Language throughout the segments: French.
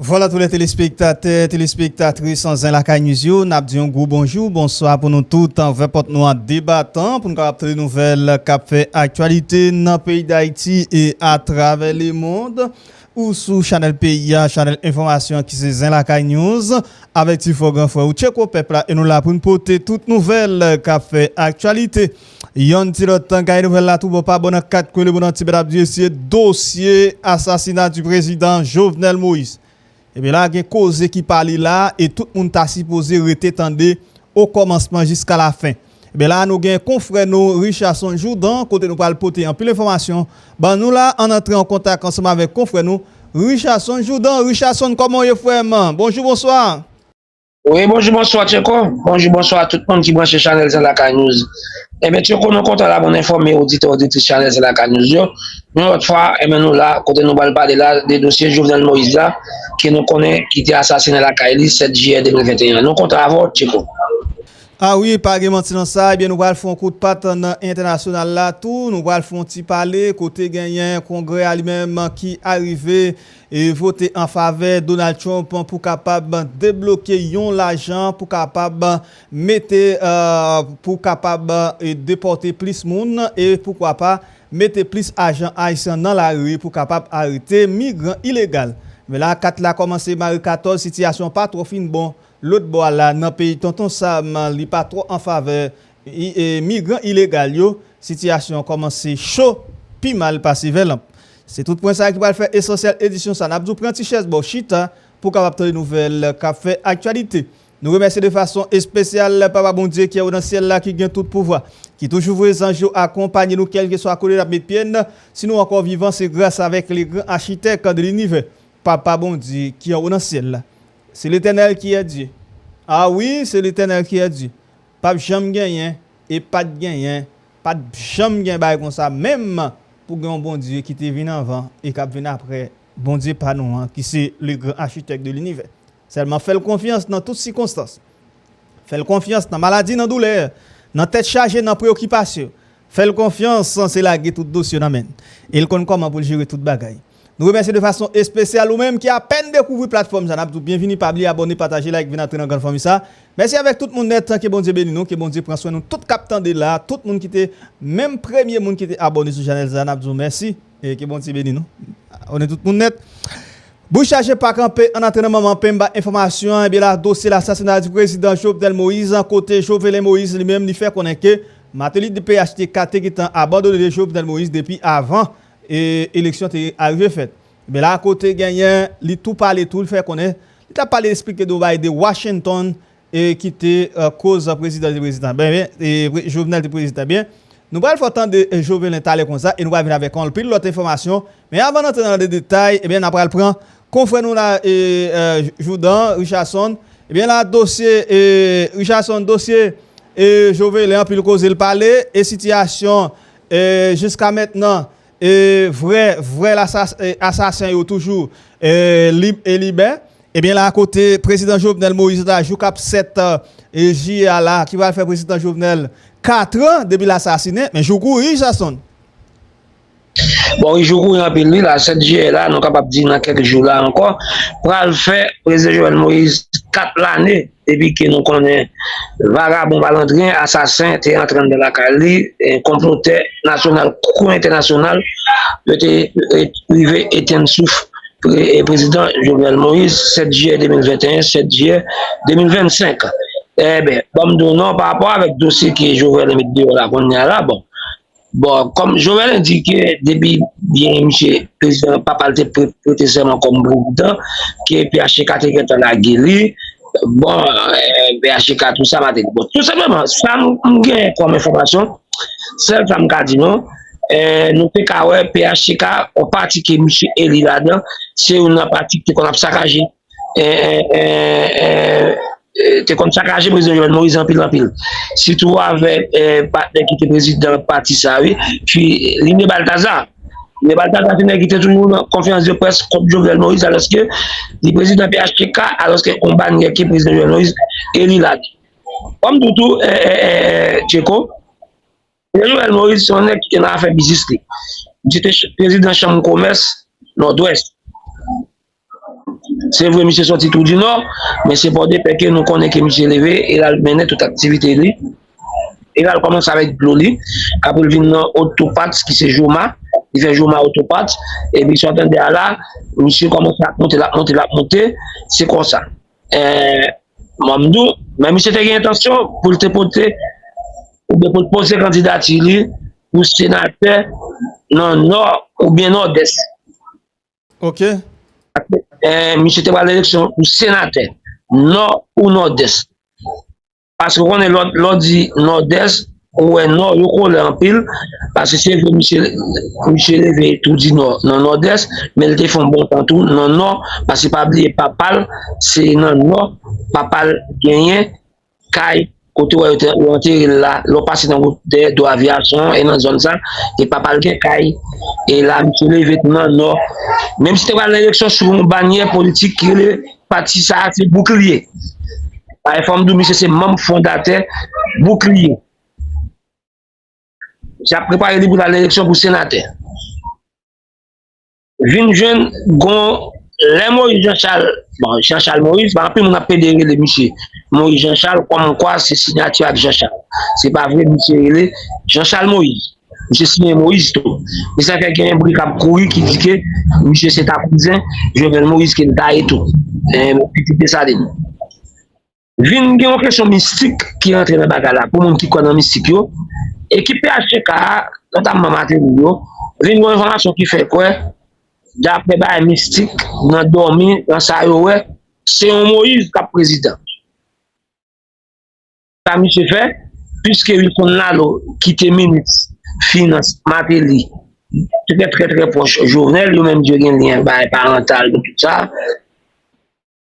Voilà tous les téléspectateurs, téléspectatrices en la News. Nous avons un gros bonjour, bonsoir pour nous tous. En fait, nous en débattant pour nous capter les nouvelles qui fait actualité dans le pays d'Haïti et à travers le monde. Ou sous Channel PIA, Channel Information qui c'est la News avec Tifo Grand Frère ou Tcheko Peuple et nous là pour nous porter toutes nouvelles qui fait actualité. Yon ti l'autre temps kay nouvelle la tout bon pas bon 4 que le bon petit dossier assassinat du président Jovenel Moïse. Et bien là, il y a une cause qui parle là et tout le monde a supposé rester tendé au commencement jusqu'à la fin. Et bien là, nous avons un confrère, Richardson Jourdan, côté nous parle porter en plus d'informations. Ben nous là, on entre en contact ensemble avec confrère nous, Richardson Jourdan. Richardson, comment est frère? Bonjour, bonsoir. Oui, bonjour, bonsoir, Tcheko. Bonjour, bonsoir à tout le monde qui branche Channel Zalaka News. Eh bien, Tcheko, nous comptons là pour informer auditeurs, auditrices Channel Zalaka News. Nous, autre fois, eh bien, nous là, côté nous parler là, des dossiers Jovenel Moïse là, qui nous connaît, qui était assassiné à la Kaili 7 juillet 2021. Nous comptons avoir, Tcheko. Ah oui, pas de mentir dans ça, eh bien nous allons faire un coup de patte international là tout, nous allons faire un petit parler côté gagnant congrès lui-même qui arrivé et voter en faveur de Donald Trump pour capable débloquer l'argent pour capable mettre pour capable déporter plus monde et pourquoi pas mettre plus agents haïtiens dans la rue pour capable arrêter migrants illégaux. Mais là 4 là commencé Marie 14 situation pas trop fine bon. L'autre bois là dans pays tonton Sam li pas trop en faveur migrants illégaux situation commence chaud puis mal passé vers c'est tout point ça qui va faire essentiel édition ça n'a pas prendre petit chaise bon chita pour capable de nouvelles qui fait actualité. Nous remercions de façon spéciale Papa bon Dieu qui est au dans le ciel là qui gagne tout pouvoir qui toujours les anges accompagner nous quel que soit côté la mettre pied si nous encore vivants c'est grâce avec les grands architectes de l'univers Papa bon Dieu qui est au dans le ciel là. C'est l'Éternel qui est Dieu. Ah oui, c'est l'Éternel qui est Dieu. Pas jamais gagner et pas de gagner, pas de jamais gagner comme ça même pour un bon Dieu qui te venu avant et qui venu après. Bon Dieu pas nous qui c'est le grand architecte de l'univers. Seulement fais confiance dans toutes circonstances. Fais confiance dans maladie, dans douleur, dans tête chargée, dans préoccupation. Fais confiance sans c'est la tout dossier dans main. Et il connaît comment pour gérer toute bagaille. Nous remercions de façon spéciale ou même qui a peine découvert la plateforme Zanab. Bienvenue, pas oublier, abonner, partager, like, venir entrer dans la grande famille ça. Merci avec tout le monde net que bon Dieu bénisse nous, que bon Dieu prend soin de nous, tout captant de là, tout le monde qui était même premier monde qui était abonné sur channel Zanab. Merci et que bon Dieu bénisse nous. On est tout le monde net. Vous chargez pas camper en entraînement moment pemba information et bien là dossier l'assassinat du président Jovenel Moïse en côté Jovenel Moïse lui-même lui fait connaître que Mateli de PHTK qui est abandonné Jovenel Moïse depuis avant et élection est arrivé faite. Mais là à côté gagnant, il tout parler tout, il fait connaître, il t'a parlé expliquer de Washington et qui était cause président bien et Jovenel de président bien. Nous allons faire temps de Jovenel parler comme ça et nous allons venir avec un pile l'autre information. Mais avant d'entrer dans les détails, eh bien après prend confrère nous là Jourdan Richardson, eh bien là dossier Richardson dossier Jovenel en pile cause il parler et situation jusqu'à maintenant vrai assassin est toujours libre et libère. Et bien là à côté président Jovenel Moïse a joué cap 7 JA là qui va faire président Jovenel 4 ans depuis l'assassinat mais joue Richardson. Bon, il joue en pile là 7 juillet là, nous capable dire dans quelques jours là encore pour le faire président Jovenel Moïse 4 l'année depuis que nous connaissons vagabond balandrien assassin était en train de la Cali comploteur national ou international était privé Étienne Souf président Jovenel Moïse 7 juillet 2021 7 juillet 2025 eh ben bon non par rapport avec dossier que Jovenel met là qu'on est là bon comme Jovenel indiqué depuis bien monsieur président papa était prêté serment comme président qui PHK était dans la guérille bon PHK tout ça m'a dit bon tout simplement ça me gagne comme information celle ça me dit non nous fait que PHK au parti que monsieur Eli là-dedans c'est une partie qu'on a saccagé t'es comme saccagé président Jovenel Moïse en pile surtout avec partenaire qui était président parti ça oui puis Ligne Balthazar mais Balthazar qui était toujours en conférence de presse contre Jovenel Moïse alors que le président PHTK alors que on banne qui président Jovenel Moïse Eli là comme tout Tcheko Jovenel Moïse son nèg qui a fait business j'étais président chambre de commerce nord-ouest C'est vrai, monsieur sorti tout du Nord, mais c'est pour des que nous connaissons que monsieur levé et là, il menait toute activité. Lui. Et là, il commence avec Gloli. Après, il vient dans Autopat, qui c'est Jouma. Il fait Jouma Autopat. Et puis, sortant de là, monsieur commence à monter. C'est comme ça. Mamdou, mais monsieur a une intention pour te porter, pour poser candidature pour sénateur dans le Nord ou bien Nord-Est. OK. Monsieur te va l'élection pour sénateur, Nord ou Nord-Est. Parce qu'on est l'autre dit Nord-Est, ou Nord, il y a en pile, parce que c'est Michel Levé tout dit Nord-Est, mais ils font bon temps tout, Nord, parce que pas oublier Papal, c'est Nord, Papal gagné, Kai, côté où on est là, l'on passe dans de l'aviation et dans la zone ça, et Papal Kai, et là, Michel Levé Nord, même si tu as l'élection sur une bannière politique qui est parti ça, c'est bouclier. Par exemple, de monsieur, c'est membre fondateur, bouclier. J'ai préparé pour l'élection pour sénateur. Une jeune, les Moïse Jean-Charles, bon, Jean-Charles Moïse, par exemple, on a pédéré le monsieur. Moïse Jean-Charles, comme quoi, c'est signature avec Jean-Charles. C'est pas vrai, monsieur, Jean-Charles Moïse. Monsieur signé Moïse tout. Mais ça fait qu'il y a un bruit qui a couru qui dit que monsieur, c'est ta cousin, Jovenel Moïse qui est taillé tout. Petit Pessadine. Vin gen une question mystique qui entre dans la bagarre pour les gens qui connaissent dans mystique et qui PHK notamment Matéli vin une information qui fait quoi d'après ba mystique dans dormi dans ça c'est un Moïse qui est président. Ça monsieur fait puisque il sont là qui était ministre finance Matéli très proche Jovenel lui même Dieu gen lien parental tout ça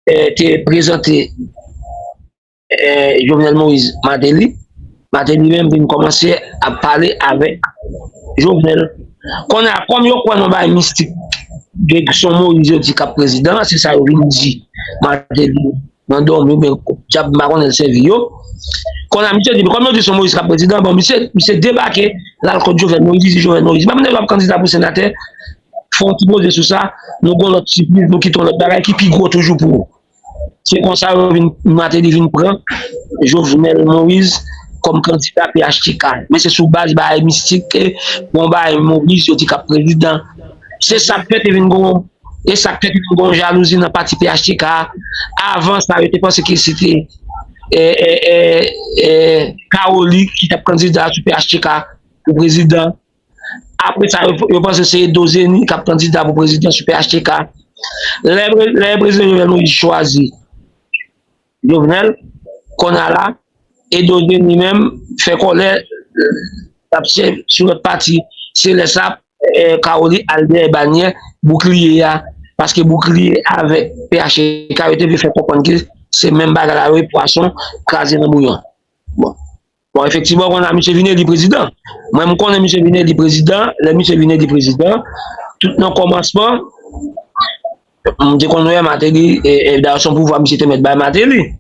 était présenté Jovenel Moïse Matéli même vient commencer à parler avec Jovenel. Qu'on a comme yo quoi non ba mystique de son Moïse dit cap président, c'est ça il dit Matéli dans dormi ben diable marron el servio. Qu'on a monsieur dit comme yo dit son Moïse cap président, bon monsieur débarqué là contre Jovenel Moïse même les candidats pour sénateur font poser sur ça, nous gon l'autre surprise nous quittons l'autre bagaille qui plus gros toujours pour c'est comme ça que Matéli vient prendre Jovenel Moïse comme candidat PHTK. Mais c'est sous base de mystique, bon, Moïse, il dit président. C'est ça que fait et ça fait une jalousie dans le parti PHTK. Avant, ça avait pensé que c'était Kaoli qui était candidat sur PHTK pour président. Après ça, je pense que c'est Dozeni qui est candidat pour président sur PHTK. Les présidents Jovenel Moïse choisi Jovenel, qu'on a là, et Dozeni lui-même fait connaître sur notre parti, c'est le SAP, Kaoli, Albert Bagné, Bouclier, parce que Bouclier avec PHK a été fait comprendre que c'est même bagarre avec poisson, crasé dans le bouillon. Bon, effectivement, on a M. Vinelli président. Moi, je connais M. Vinelli président, le M. Vinelli président, tout dans le commencement, on dit qu'on a Matéli, et dans son pouvoir, M. te mettre par Matéli.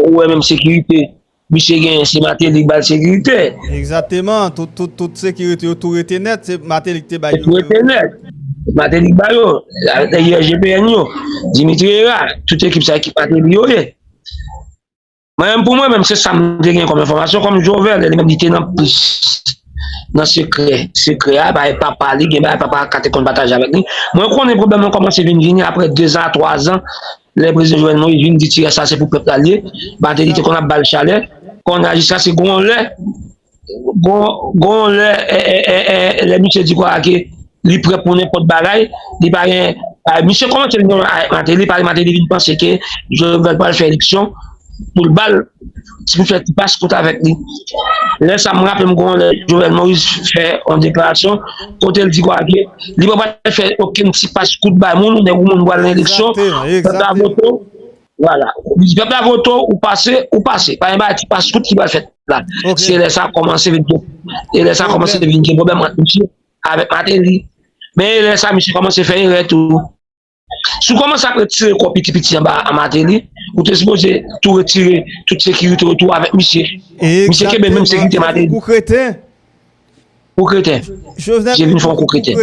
Ou même sécurité, M. Gain, c'est Matéli qui bat sécurité. Exactement, toute sécurité, tout était net, c'est Matéli qui bat. Tout était net. Matéli Bayo, d'ailleurs, GPN, Dimitri Hera, toute équipe, c'est équipe Matéli. Même pour moi, même c'est ça me dit comme information, comme Jovel, elle même dit plus dans secret, pas parler, pas quatre qu'on partage avec lui. Moi, quand on est problème, comment c'est venir après 2 ans, 3 ans, les présidents Jovenel Moïse viennent dire ça, c'est pour le peuple allié, Matéli qu'on a balle chalet, qu'on a dit ça, c'est gon les monsieur dit quoi, que il prêt pour n'importe bagaille, il pas rien. Monsieur, comment tu dis Matéli, il pense que je ne veux pas faire élection. Pour le bal, si vous faites pas ce avec lui. Là, ça me rappelle que Jovenel Moïse fait en déclaration, quand il dit quoi, il ne va pas faire aucun petit passe-coup de bail, on voit l'élection, voilà. Il peut pas voter ou passer. Pas un petit passe-coup qui va faire là. C'est là ça a commencé et là ça a commencé à devenir un problème avec Matéli. Mais là ça, monsieur commence à faire un retour. Si vous commencez à retirer quoi petit en bas à Matéli, vous êtes supposé tout retirer, toute sécurité autour avec monsieur. Monsieur qui est même sécurité Matéli. Pour Crétin. Pour Crétin. J'ai vu une fois pour Crétin.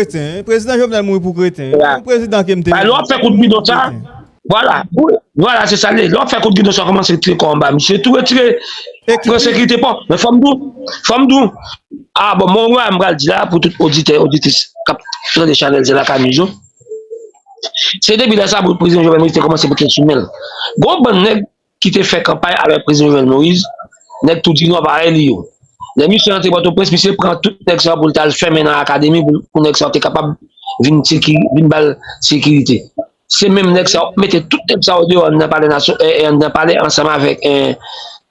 Président Jovenel Moïse pour Crétin. Président qui me dit. Alors, on fait coup de bidon ça. Voilà, c'est ça. L'on fait coup de guidon, ça commence à retirer combat. Monsieur, tout retiré. Pour sécurité, pas. Mais femme d'où. Ah bon, mon roi, je me dis là, pour tout auditeur, auditrice, sur les channels de la Camijo. C'est depuis ça que le président Jovenel Moïse a commencé à faire chumel. Gros bon nèg qui te fait campagne avec le président Jovenel Moïse, nèg tout dit non pareil yo. Les missions entre votre presse, monsieur prend tout nèg ça pour le faire dans l'académie pour nèg ça capable vinn balle sécurité. C'est même nèg ça mettez tout nèg ça dehors dans parler dans parler ensemble avec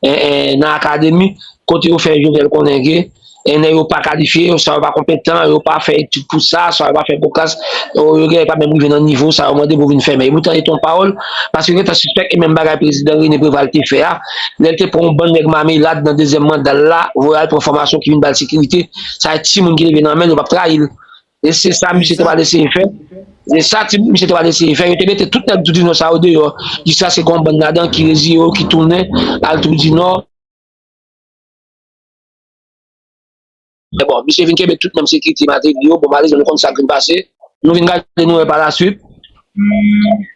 dans l'académie côté au fait Jovenel connaît et n'est pas qualifié, ça va pas compétent, il pas fait tout pour ça, ça va pas faire cocasse, il pas même arrivé dans niveau, ça va demander pour venir faire. Mais vous tenez ton parole, parce que tu suspect que même bagaille président René Préval te fait, il était pour un bon nègre mamé là, dans le deuxième mandat là, voyez pour formation qui vient de la sécurité, ça a été monde qui vient dans main, il va trahir. Et c'est ça, monsieur, tu vas laisser faire. Et ça, monsieur, tu vas laisser faire. Il te mettait tout le temps, ça au dehors. Il ça, c'est comme bon là-dedans qui réside, qui tournait, à tout du nord. Mais bon, monsieur vient avec toute même sécurité matérielle, bon, malgré nous comme ça qui passé, nous venons garder nous par la suite.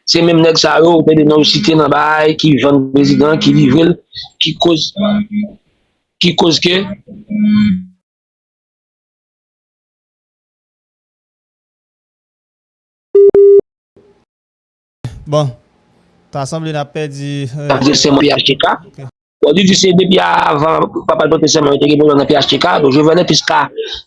C'est même nèg ça yo, peut nous citer dans bail qui vend président, qui livre, qui cause que Bon, t'as semblé n'a perdu c'est mon PHTK. On dit que c'est depuis avant, papa de professeur, on était dans le PHTK, donc je venais puisque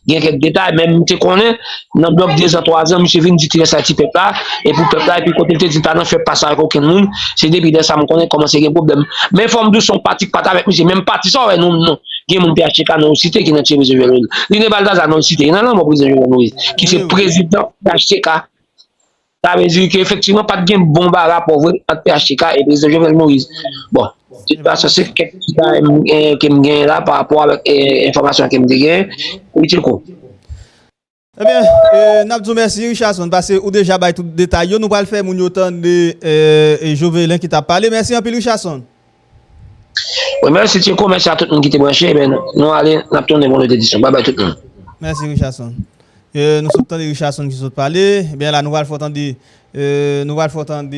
il y a quelques détails, même tu connais, dans le bloc 2 ans, 3 ans, monsieur vient de tirer ça petit peuple là, et pour peuple là, et puis quand il te dit, t'as non fait pas ça avec aucun monde, c'est depuis ça, on connaît comment c'est un problème. Mais forme de son parti, pas avec monsieur, même parti, ça, ouais, non, il y a mon PHTK dans la cité qui n'a tiré monsieur Jovenel. Il n'est pas dans la cité, il y a un président Jovenel, qui c'est président PHTK. Ça veut dire qu'effectivement, pas de bon rapport entre PHTK et le président Jovenel Moïse. Bon, ça c'est quelque chose qui me gagne là par rapport avec l'information qui me gagne. Eh bien, Nabdou, merci Richardson, parce que ou déjà by tout détail, nous allons faire mon autant de Jovelin qui t'a parlé. Merci un peu Richardson. Oui, merci Tcheko, merci à tout le monde qui était branché. Nous allons tourner mon édition. Bye bye tout le monde. Merci Richardson. Nous sommes de Richardson qui sont parlé. Eh bien là, nous allons faire entendre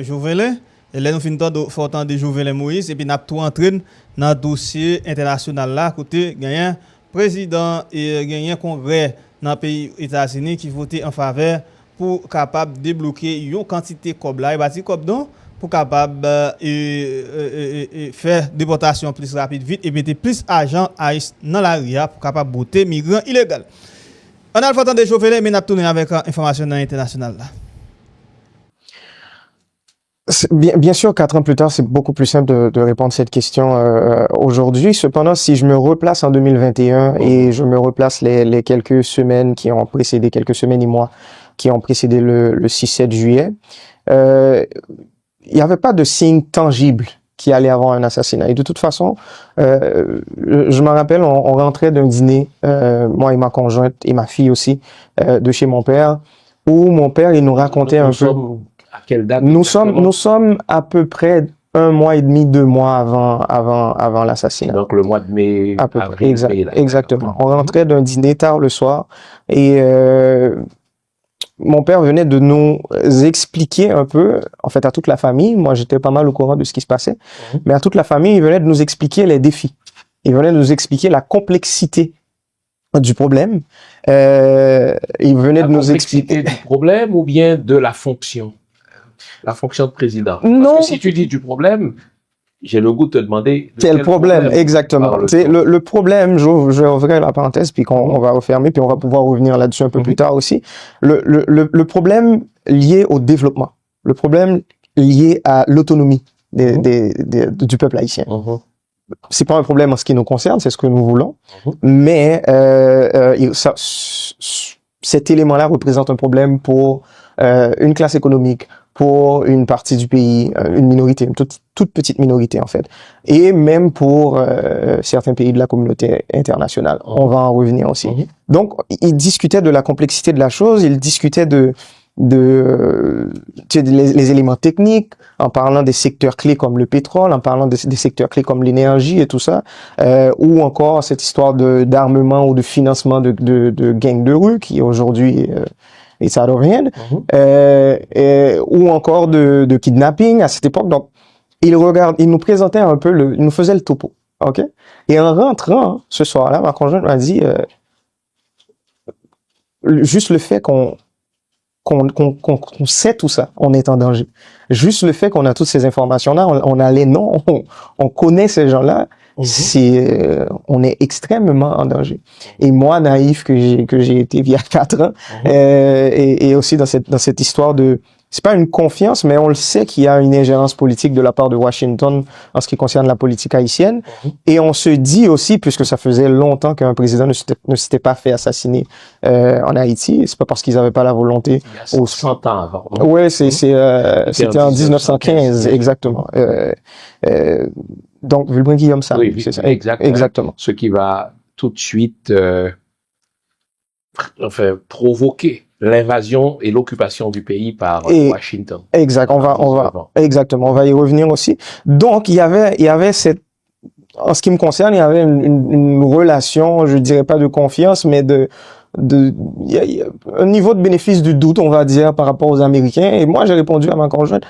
Jovelin. Et là, nous finissons de Jovenel Moïse. Et puis, nous avons tout entraîné dans le dossier international là, côté gagnant président et gagnant congrès dans le pays États-Unis qui voté en faveur pour capable débloquer une quantité de cob là, et bâti cob donc pour capable faire déportation plus rapide vite et mettre plus d'argent dans la RIA pour capable botter migrants illégaux. On a le temps de Jovenel, mais nous avons tourné avec information internationale là. Bien sûr, 4 ans plus tard, c'est beaucoup plus simple de répondre à cette question aujourd'hui. Cependant, si je me replace en 2021 et je me replace les quelques semaines qui ont précédé, quelques semaines et mois qui ont précédé le 6-7 juillet, il n'y avait pas de signe tangible qui allait avoir un assassinat. Et de toute façon, je me rappelle, on rentrait d'un dîner, moi et ma conjointe et ma fille aussi, de chez mon père, où mon père, il nous racontait un peu... À quelle date? Nous sommes à peu près 1 mois et demi, 2 mois avant l'assassinat. Donc le mois de mai. À peu près, exactement. On rentrait d'un dîner tard le soir et mon père venait de nous expliquer un peu, en fait à toute la famille, moi j'étais pas mal au courant de ce qui se passait, mais à toute la famille, il venait de nous expliquer les défis. Il venait de nous expliquer la complexité du problème. Il venait de nous expliquer... La complexité du problème ou bien de la fonction? La fonction de président. Non. Parce que si tu dis du problème, j'ai le goût de te demander... Quel problème, exactement. Le problème, je vais ouvrir la parenthèse, puis on va refermer, puis on va pouvoir revenir là-dessus un peu plus tard aussi. Le problème lié au développement, le problème lié à l'autonomie du peuple haïtien. C'est pas un problème en ce qui nous concerne, c'est ce que nous voulons, mais cet élément-là représente un problème pour une classe économique, pour une partie du pays, une minorité, une toute petite minorité en fait, et même pour certains pays de la communauté internationale. On va en revenir aussi. Donc, il discutait de la complexité de la chose, il discutait les éléments techniques, en parlant des secteurs clés comme le pétrole, en parlant des secteurs clés comme l'énergie et tout ça, ou encore cette histoire d'armement ou de financement de gangs de rue qui aujourd'hui it's out of hand, ou encore de kidnapping à cette époque. Donc, il nous présentait un peu il nous faisait le topo, ok? Et en rentrant ce soir-là, ma conjointe m'a dit, juste le fait qu'on sait tout ça, on est en danger. Juste le fait qu'on a toutes ces informations-là, on a les noms, on connaît ces gens-là, on est extrêmement en danger. Et moi, naïf que j'ai été il y a 4 ans, et aussi dans cette histoire c'est pas une confiance, mais on le sait qu'il y a une ingérence politique de la part de Washington en ce qui concerne la politique haïtienne. Et on se dit aussi, puisque ça faisait longtemps qu'un président ne s'était pas fait assassiner en Haïti, c'est pas parce qu'ils avaient pas la volonté. Il y a 100 ans avant. Ouais, c'était en 1915, exactement. Donc, Vulbrin-Guillaume Sam, oui, c'est ça. Exactement. Ce qui va tout de suite provoquer l'invasion et l'occupation du pays par Washington. Exact. Exactement. On va y revenir aussi. Donc, il y avait en ce qui me concerne, il y avait une relation, je dirais pas de confiance, mais il y a un niveau de bénéfice du doute, on va dire, par rapport aux Américains. Et moi, j'ai répondu à ma conjointe,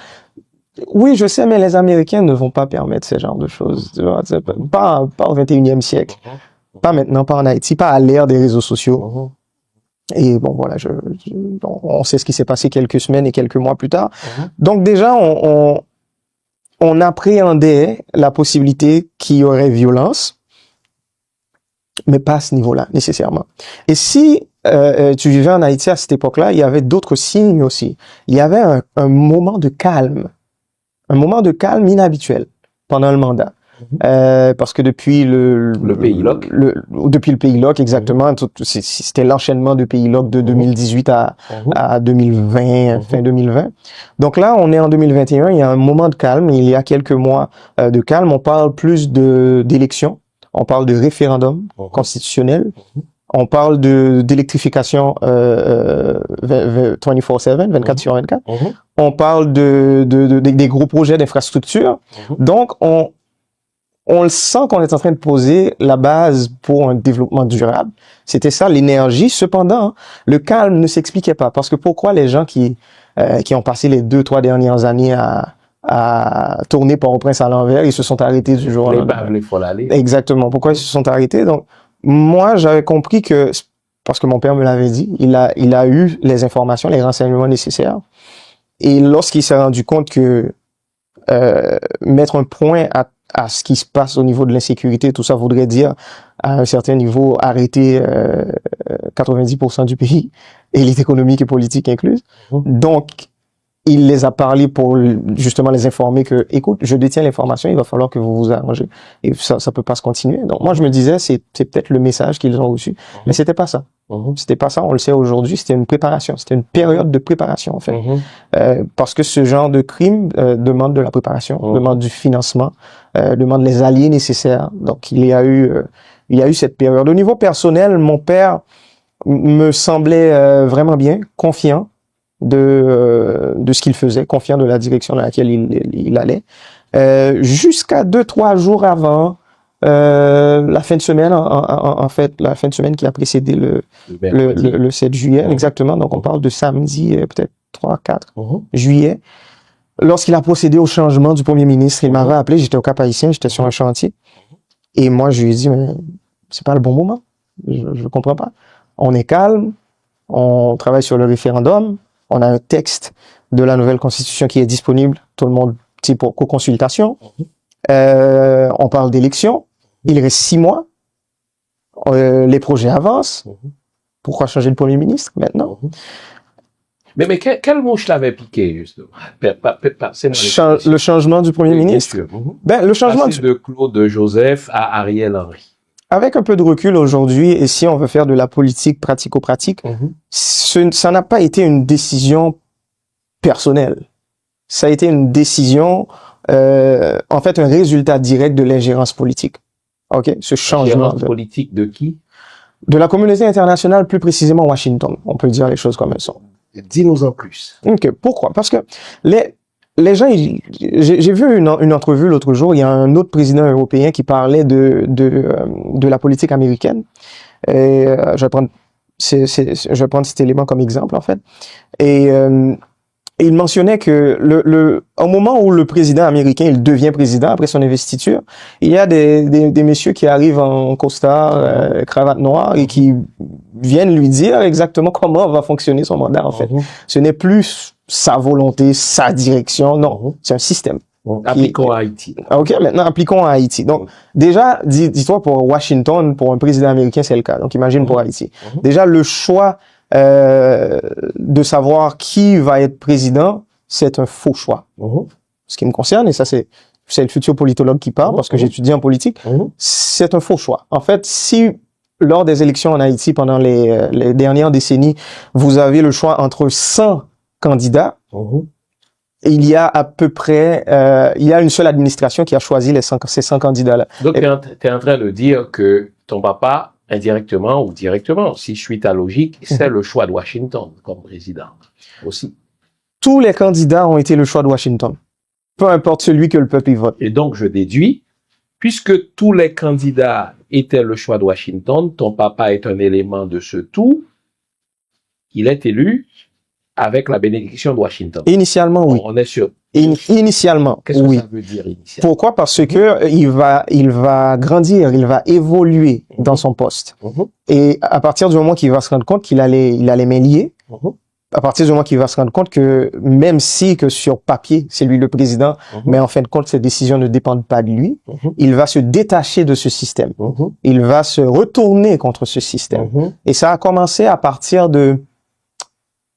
oui, je sais, mais les Américains ne vont pas permettre ce genre de choses. Tu vois, pas au 21e siècle. Pas maintenant, pas en Haïti, pas à l'ère des réseaux sociaux. Et bon, voilà, on sait ce qui s'est passé quelques semaines et quelques mois plus tard. Donc déjà, on appréhendait la possibilité qu'il y aurait violence, mais pas à ce niveau-là, nécessairement. Et si tu vivais en Haïti à cette époque-là, il y avait d'autres signes aussi. Il y avait un moment de calme inhabituel pendant le mandat. Parce que depuis le pays LOC. Depuis le pays LOC, exactement. C'était l'enchaînement de pays LOC de 2018 à 2020, fin 2020. Donc là, on est en 2021, il y a un moment de calme, il y a quelques mois de calme. On parle plus d'élections, on parle de référendum constitutionnel, on parle d'électrification 24/7, 24 sur 24. On parle des gros projets d'infrastructure. Donc, on le sent qu'on est en train de poser la base pour un développement durable. C'était ça, l'énergie. Cependant, le calme ne s'expliquait pas. Parce que pourquoi les gens qui ont passé les 2-3 dernières années à tourner Port-au-Prince à l'envers, ils se sont arrêtés du jour au lendemain. Il faut l'aller. Exactement. Pourquoi ils se sont arrêtés? Donc, moi, j'avais compris que, parce que mon père me l'avait dit, il a eu les informations, les renseignements nécessaires. Et lorsqu'il s'est rendu compte que mettre un point à ce qui se passe au niveau de l'insécurité, tout ça voudrait dire, à un certain niveau, arrêter 90% du pays, élite économique et politique incluse. Donc, il les a parlé pour justement les informer que, écoute, je détiens l'information, il va falloir que vous vous arrangez. Et ça peut pas se continuer. Donc, moi, je me disais, c'est peut-être le message qu'ils ont reçu. Mais c'était pas ça. C'était pas ça, on le sait aujourd'hui, c'était une préparation. C'était une période de préparation, en fait. Parce que ce genre de crime demande de la préparation, demande du financement, demande les alliés nécessaires. Donc, il y a eu cette période. Au niveau personnel, mon père me semblait vraiment bien, confiant de ce qu'il faisait, confiant de la direction dans laquelle il allait. Jusqu'à 2-3 jours avant la fin de semaine, en fait, la fin de semaine qui a précédé le 7 juillet, exactement. Donc, on parle de samedi, peut-être 3-4 juillet. Lorsqu'il a procédé au changement du premier ministre, il m'avait appelé, j'étais au Cap-Haïtien, j'étais sur un chantier. Et moi, je lui ai dit, mais c'est pas le bon moment. Je comprends pas. On est calme, on travaille sur le référendum, on a un texte de la nouvelle constitution qui est disponible, tout le monde, c'est pour co-consultation. On parle d'élections. Il reste 6 mois. Les projets avancent. Pourquoi changer de premier ministre maintenant? Mais quel mot je l'avais piqué, justement? Le changement du premier ministre? Ben, le changement de Claude Joseph à Ariel Henry. Avec un peu de recul aujourd'hui, et si on veut faire de la politique pratico-pratique, ça n'a pas été une décision personnelle. Ça a été une décision, en fait, un résultat direct de l'ingérence politique. OK? Ce changement. Ingérence politique de qui? De la communauté internationale, plus précisément Washington. On peut dire les choses comme elles sont. Dis-nous en plus. OK. Pourquoi? Parce que les gens, j'ai vu une entrevue l'autre jour, il y a un autre président européen qui parlait de la politique américaine. Et je vais prendre je vais prendre cet élément comme exemple, en fait. Et il mentionnait que au moment où le président américain, il devient président après son investiture, il y a des messieurs qui arrivent en costard, cravate noire et qui viennent lui dire exactement comment va fonctionner son mandat, en fait. Ce n'est plus sa volonté, sa direction, non, c'est un système. Appliquons à Haïti. OK, maintenant appliquons à Haïti. Donc déjà, dis-toi pour Washington, pour un président américain, c'est le cas. Donc imagine pour Haïti. Déjà le choix de savoir qui va être président, c'est un faux choix. Ce qui me concerne, et ça c'est le futur politologue qui parle parce que j'étudie en politique, c'est un faux choix. En fait, si lors des élections en Haïti pendant les dernières décennies, vous avez le choix entre 100 candidats, il y a à peu près, il y a une seule administration qui a choisi ces 100 candidats-là. Donc, tu es en train de dire que ton papa, indirectement ou directement, si je suis ta logique, c'est le choix de Washington comme président aussi. Tous les candidats ont été le choix de Washington. Peu importe celui que le peuple y vote. Et donc, je déduis, puisque tous les candidats étaient le choix de Washington, ton papa est un élément de ce tout, il est élu avec la bénédiction de Washington. Initialement, oui. On est sûr. Initialement, Qu'est-ce oui. que ça veut dire initialement? Pourquoi? Parce que il va grandir, il va évoluer dans son poste. Et à partir du moment qu'il va se rendre compte qu'il a les mains liées, à partir du moment qu'il va se rendre compte que même si que sur papier, c'est lui le président, mais en fin de compte, ces décisions ne dépendent pas de lui, il va se détacher de ce système. Il va se retourner contre ce système. Et ça a commencé à partir de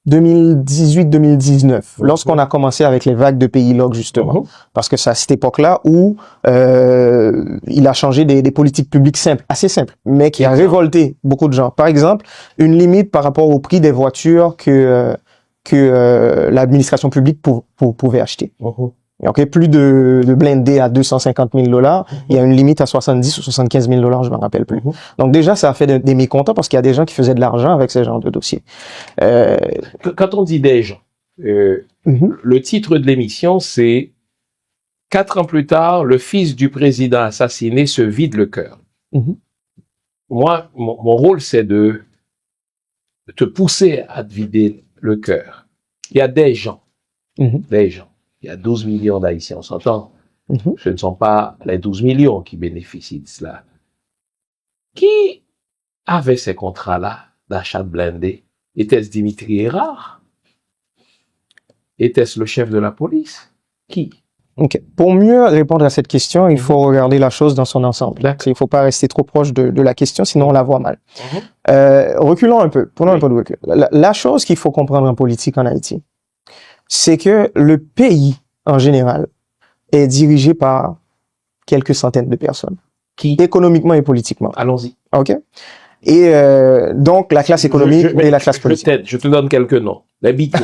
2018-2019, lorsqu'on a commencé avec les vagues de pays log, justement. Parce que c'est à cette époque-là où il a changé des politiques publiques simples, assez simples, mais qui a révolté beaucoup de gens. Par exemple, une limite par rapport au prix des voitures que l'administration publique pouvait acheter. Donc, plus de blindés à 250 000 $, il y a une limite à 70 ou 75 000 $, je me rappelle plus. Donc déjà, ça a fait des mécontents parce qu'il y a des gens qui faisaient de l'argent avec ce genre de dossier. Quand on dit des gens, le titre de l'émission, c'est 4 ans plus tard, le fils du président assassiné se vide le cœur. Moi, mon rôle, c'est de te pousser à te vider le cœur. Il y a des gens, des gens. Il y a 12 millions d'Haïtiens, on s'entend. Ce ne sont pas les 12 millions qui bénéficient de cela. Qui avait ces contrats-là d'achat de blindés? Était-ce Dimitri Hérard? Était-ce le chef de la police? Qui? OK. Pour mieux répondre à cette question, il faut regarder la chose dans son ensemble. Il ne faut pas rester trop proche de la question, sinon on la voit mal. Reculons un peu, prenons un peu de recul. La chose qu'il faut comprendre en politique en Haïti, c'est que le pays, en général, est dirigé par quelques centaines de personnes. Qui? Économiquement et politiquement. Allons-y. OK? Et donc, la classe économique et la classe politique. Je te donne quelques noms. Les Bito,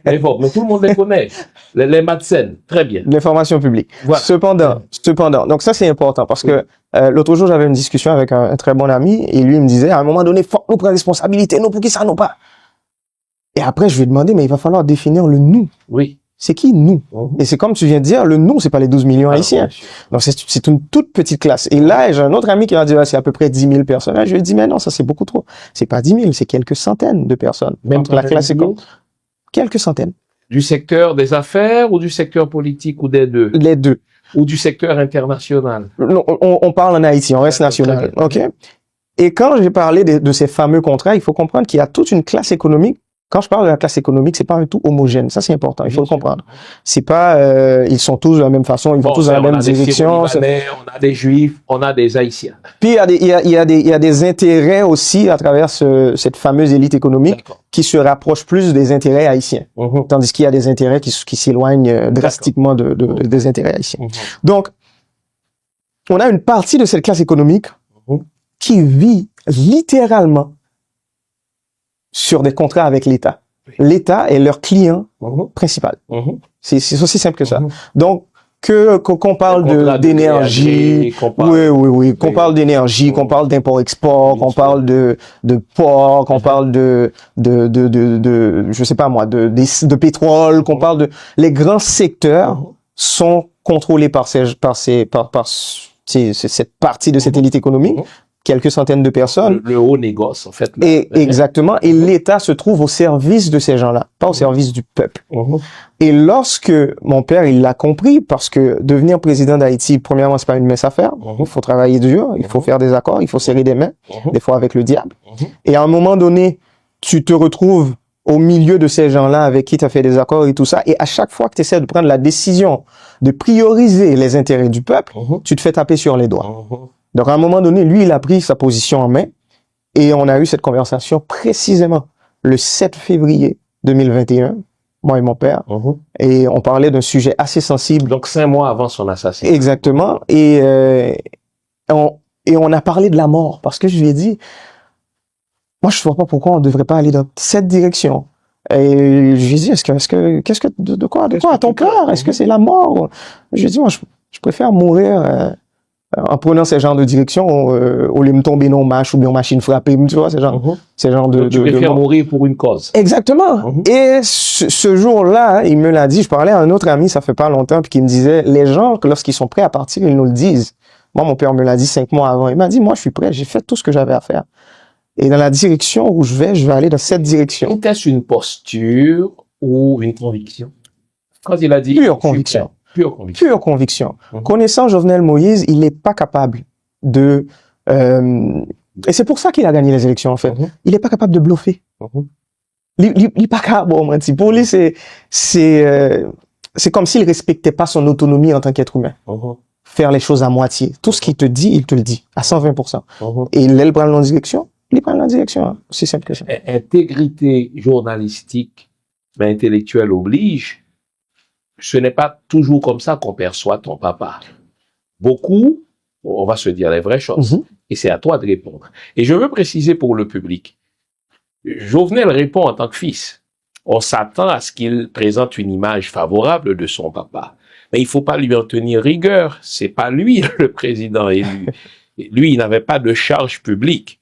les Bob, mais tout le monde les connaît. Les Madsen, très bien. L'information publique. Voilà. Cependant, donc ça c'est important parce que l'autre jour j'avais une discussion avec un très bon ami et lui il me disait à un moment donné, faut nous prendre responsabilité, nous pour qui ça nous pas. Et après, je lui ai demandé, mais il va falloir définir le nous. Oui. C'est qui nous? Et c'est comme tu viens de dire, le nous, c'est pas les 12 millions haïtiens. Donc, c'est une toute petite classe. Et là, j'ai un autre ami qui m'a dit, c'est à peu près 10 000 personnes. Là, je lui ai dit, mais non, ça c'est beaucoup trop. C'est pas 10 000, c'est quelques centaines de personnes. Même entre la classe économique. Quelques centaines. Du secteur des affaires ou du secteur politique ou des deux? Les deux. Ou du secteur international? Non, on parle en Haïti, on reste national. OK? Et quand j'ai parlé de ces fameux contrats, il faut comprendre qu'il y a toute une classe économique. Quand je parle de la classe économique, c'est pas un tout homogène. Ça, c'est important. Il faut le comprendre. C'est pas, ils sont tous de la même façon, ils vont tous dans la même direction. On a des Juifs, on a des Haïtiens. Puis, il y a des intérêts aussi à travers cette fameuse élite économique qui se rapproche plus des intérêts haïtiens. Tandis qu'il y a des intérêts qui s'éloignent drastiquement des intérêts haïtiens. Donc, on a une partie de cette classe économique qui vit littéralement sur des contrats avec l'État. L'État est leur client principal. C'est aussi simple que ça. Donc, qu'on parle d'énergie, qu'on parle d'énergie, qu'on parle d'import-export, qu'on parle de port, qu'on parle je sais pas moi, de pétrole, qu'on parle de, les grands secteurs sont contrôlés par cette partie de cette élite économique quelques centaines de personnes. Le haut négoce, en fait. Là. Et, exactement. Et l'État se trouve au service de ces gens-là, pas au service du peuple. Et lorsque mon père, il l'a compris, parce que devenir président d'Haïti, premièrement, c'est pas une mince affaire. Il faut travailler dur, il faut faire des accords, il faut serrer des mains, des fois avec le diable. Et à un moment donné, tu te retrouves au milieu de ces gens-là avec qui tu as fait des accords et tout ça. Et à chaque fois que tu essaies de prendre la décision de prioriser les intérêts du peuple, tu te fais taper sur les doigts. Donc, à un moment donné, lui, il a pris sa position en main et on a eu cette conversation précisément le 7 février 2021, moi et mon père, et on parlait d'un sujet assez sensible. Donc, 5 mois avant son assassinat. Exactement. Et on a parlé de la mort parce que je lui ai dit, moi, je ne vois pas pourquoi on ne devrait pas aller dans cette direction. Et je lui ai dit, de quoi a ton peur? Est-ce que c'est la mort? Je lui ai dit, moi, je préfère mourir en prenant ce genre de direction au lieu de me tomber dans marche ou bien machine frappée, tu vois, ce genre de... Tu préfères mourir pour une cause. Exactement. Et ce jour-là, il me l'a dit, je parlais à un autre ami, ça fait pas longtemps, puis qui me disait, les gens, lorsqu'ils sont prêts à partir, ils nous le disent. Moi, mon père me l'a dit 5 mois avant. Il m'a dit, moi, je suis prêt, j'ai fait tout ce que j'avais à faire. Et dans la direction où je vais aller dans cette direction. Était-ce une posture ou une conviction? Quand il a dit... Pure conviction. Pure conviction. Connaissant Jovenel Moïse, il n'est pas capable de... et c'est pour ça qu'il a gagné les élections, en fait. Il n'est pas capable de bluffer. Il n'est pas capable, pour lui, c'est comme s'il respectait pas son autonomie en tant qu'être humain. Faire les choses à moitié. Tout ce qu'il te dit, il te le dit, à 120%. Et il prend la direction. Il prend la direction, hein. C'est simple que ça. Intégrité journalistique, mais intellectuelle oblige. Ce n'est pas toujours comme ça qu'on perçoit ton papa. Beaucoup, on va se dire les vraies choses. Et c'est à toi de répondre. Et je veux préciser pour le public. Jovenel répond en tant que fils. On s'attend à ce qu'il présente une image favorable de son papa. Mais il faut pas lui en tenir rigueur. C'est pas lui le président élu. Lui, il n'avait pas de charge publique.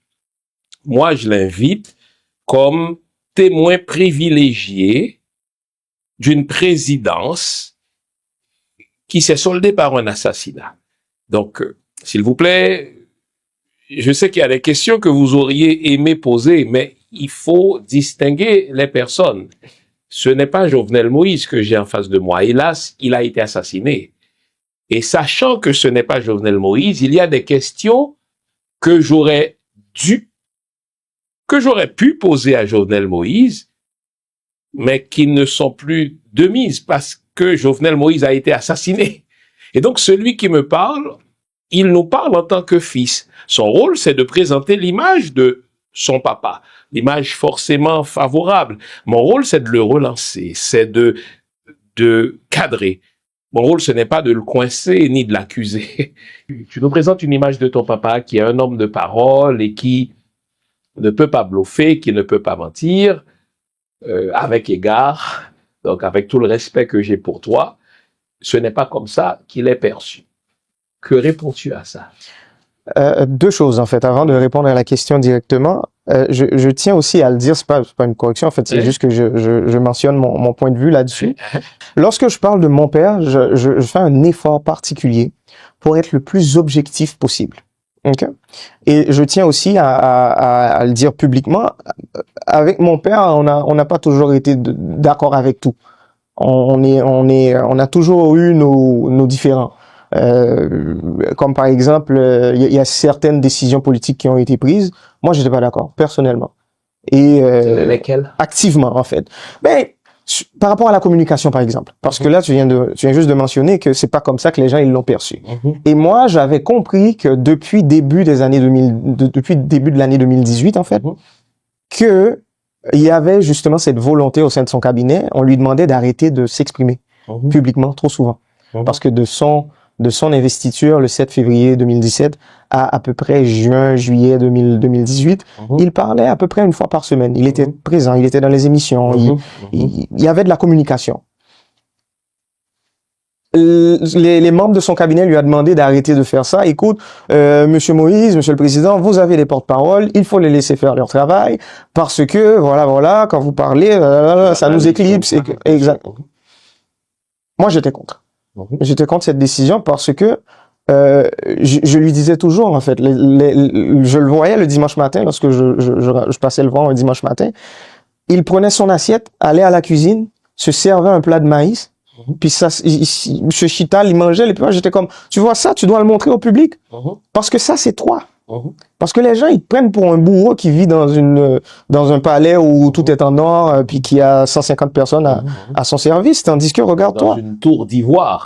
Moi, je l'invite comme témoin privilégié d'une présidence qui s'est soldée par un assassinat. Donc, s'il vous plaît, je sais qu'il y a des questions que vous auriez aimé poser, mais il faut distinguer les personnes. Ce n'est pas Jovenel Moïse que j'ai en face de moi. Hélas, il a été assassiné. Et sachant que ce n'est pas Jovenel Moïse, il y a des questions que j'aurais pu poser à Jovenel Moïse, mais qui ne sont plus de mise parce que Jovenel Moïse a été assassiné. Et donc, celui qui me parle, il nous parle en tant que fils. Son rôle, c'est de présenter l'image de son papa, l'image forcément favorable. Mon rôle, c'est de le relancer, c'est de cadrer. Mon rôle, ce n'est pas de le coincer ni de l'accuser. Tu nous présentes une image de ton papa qui est un homme de parole et qui ne peut pas bluffer, qui ne peut pas mentir, avec égard, donc avec tout le respect que j'ai pour toi. Ce n'est pas comme ça qu'il est perçu. Que réponds-tu à ça? 2 choses, en fait, avant de répondre à la question directement. Je tiens aussi à le dire, c'est pas une correction, en fait, c'est juste que je mentionne mon point de vue là-dessus. Lorsque je parle de mon père, je fais un effort particulier pour être le plus objectif possible. Okay? Et je tiens aussi à le dire publiquement, avec mon père, on n'a pas toujours été d'accord avec tout. On a toujours eu nos différends. Comme par exemple, il y a certaines décisions politiques qui ont été prises. Moi, j'étais pas d'accord, personnellement. Et lesquelles? Activement, en fait. Ben, par rapport à la communication, par exemple. Parce que là, tu viens juste de mentionner que c'est pas comme ça que les gens, ils l'ont perçu. Et moi, j'avais compris que depuis début de l'année 2018, en fait, que il y avait justement cette volonté au sein de son cabinet. On lui demandait d'arrêter de s'exprimer publiquement trop souvent. Parce que de son investiture le 7 février 2017 à peu près juillet 2018, il parlait à peu près une fois par semaine. Il était présent, il était dans les émissions, il y avait de la communication. Les membres de son cabinet lui a demandé d'arrêter de faire ça. Écoute, Monsieur Moïse, Monsieur le Président, vous avez des porte-paroles, il faut les laisser faire leur travail parce que, voilà, quand vous parlez, ça nous éclipse. Exact. Moi, j'étais contre. J'étais contre cette décision parce que je lui disais toujours, en fait, je le voyais le dimanche matin, lorsque je passais le voir un dimanche matin, il prenait son assiette, allait à la cuisine, se servait un plat de maïs, puis ça, Monsieur Chital, il mangeait, et puis moi, j'étais comme, tu vois ça, tu dois le montrer au public, parce que ça, c'est toi. Parce que les gens, ils te prennent pour un bourreau qui vit dans un palais où tout est en or, puis qui a 150 personnes à son service, tandis que, regarde-toi. Dans une tour d'ivoire.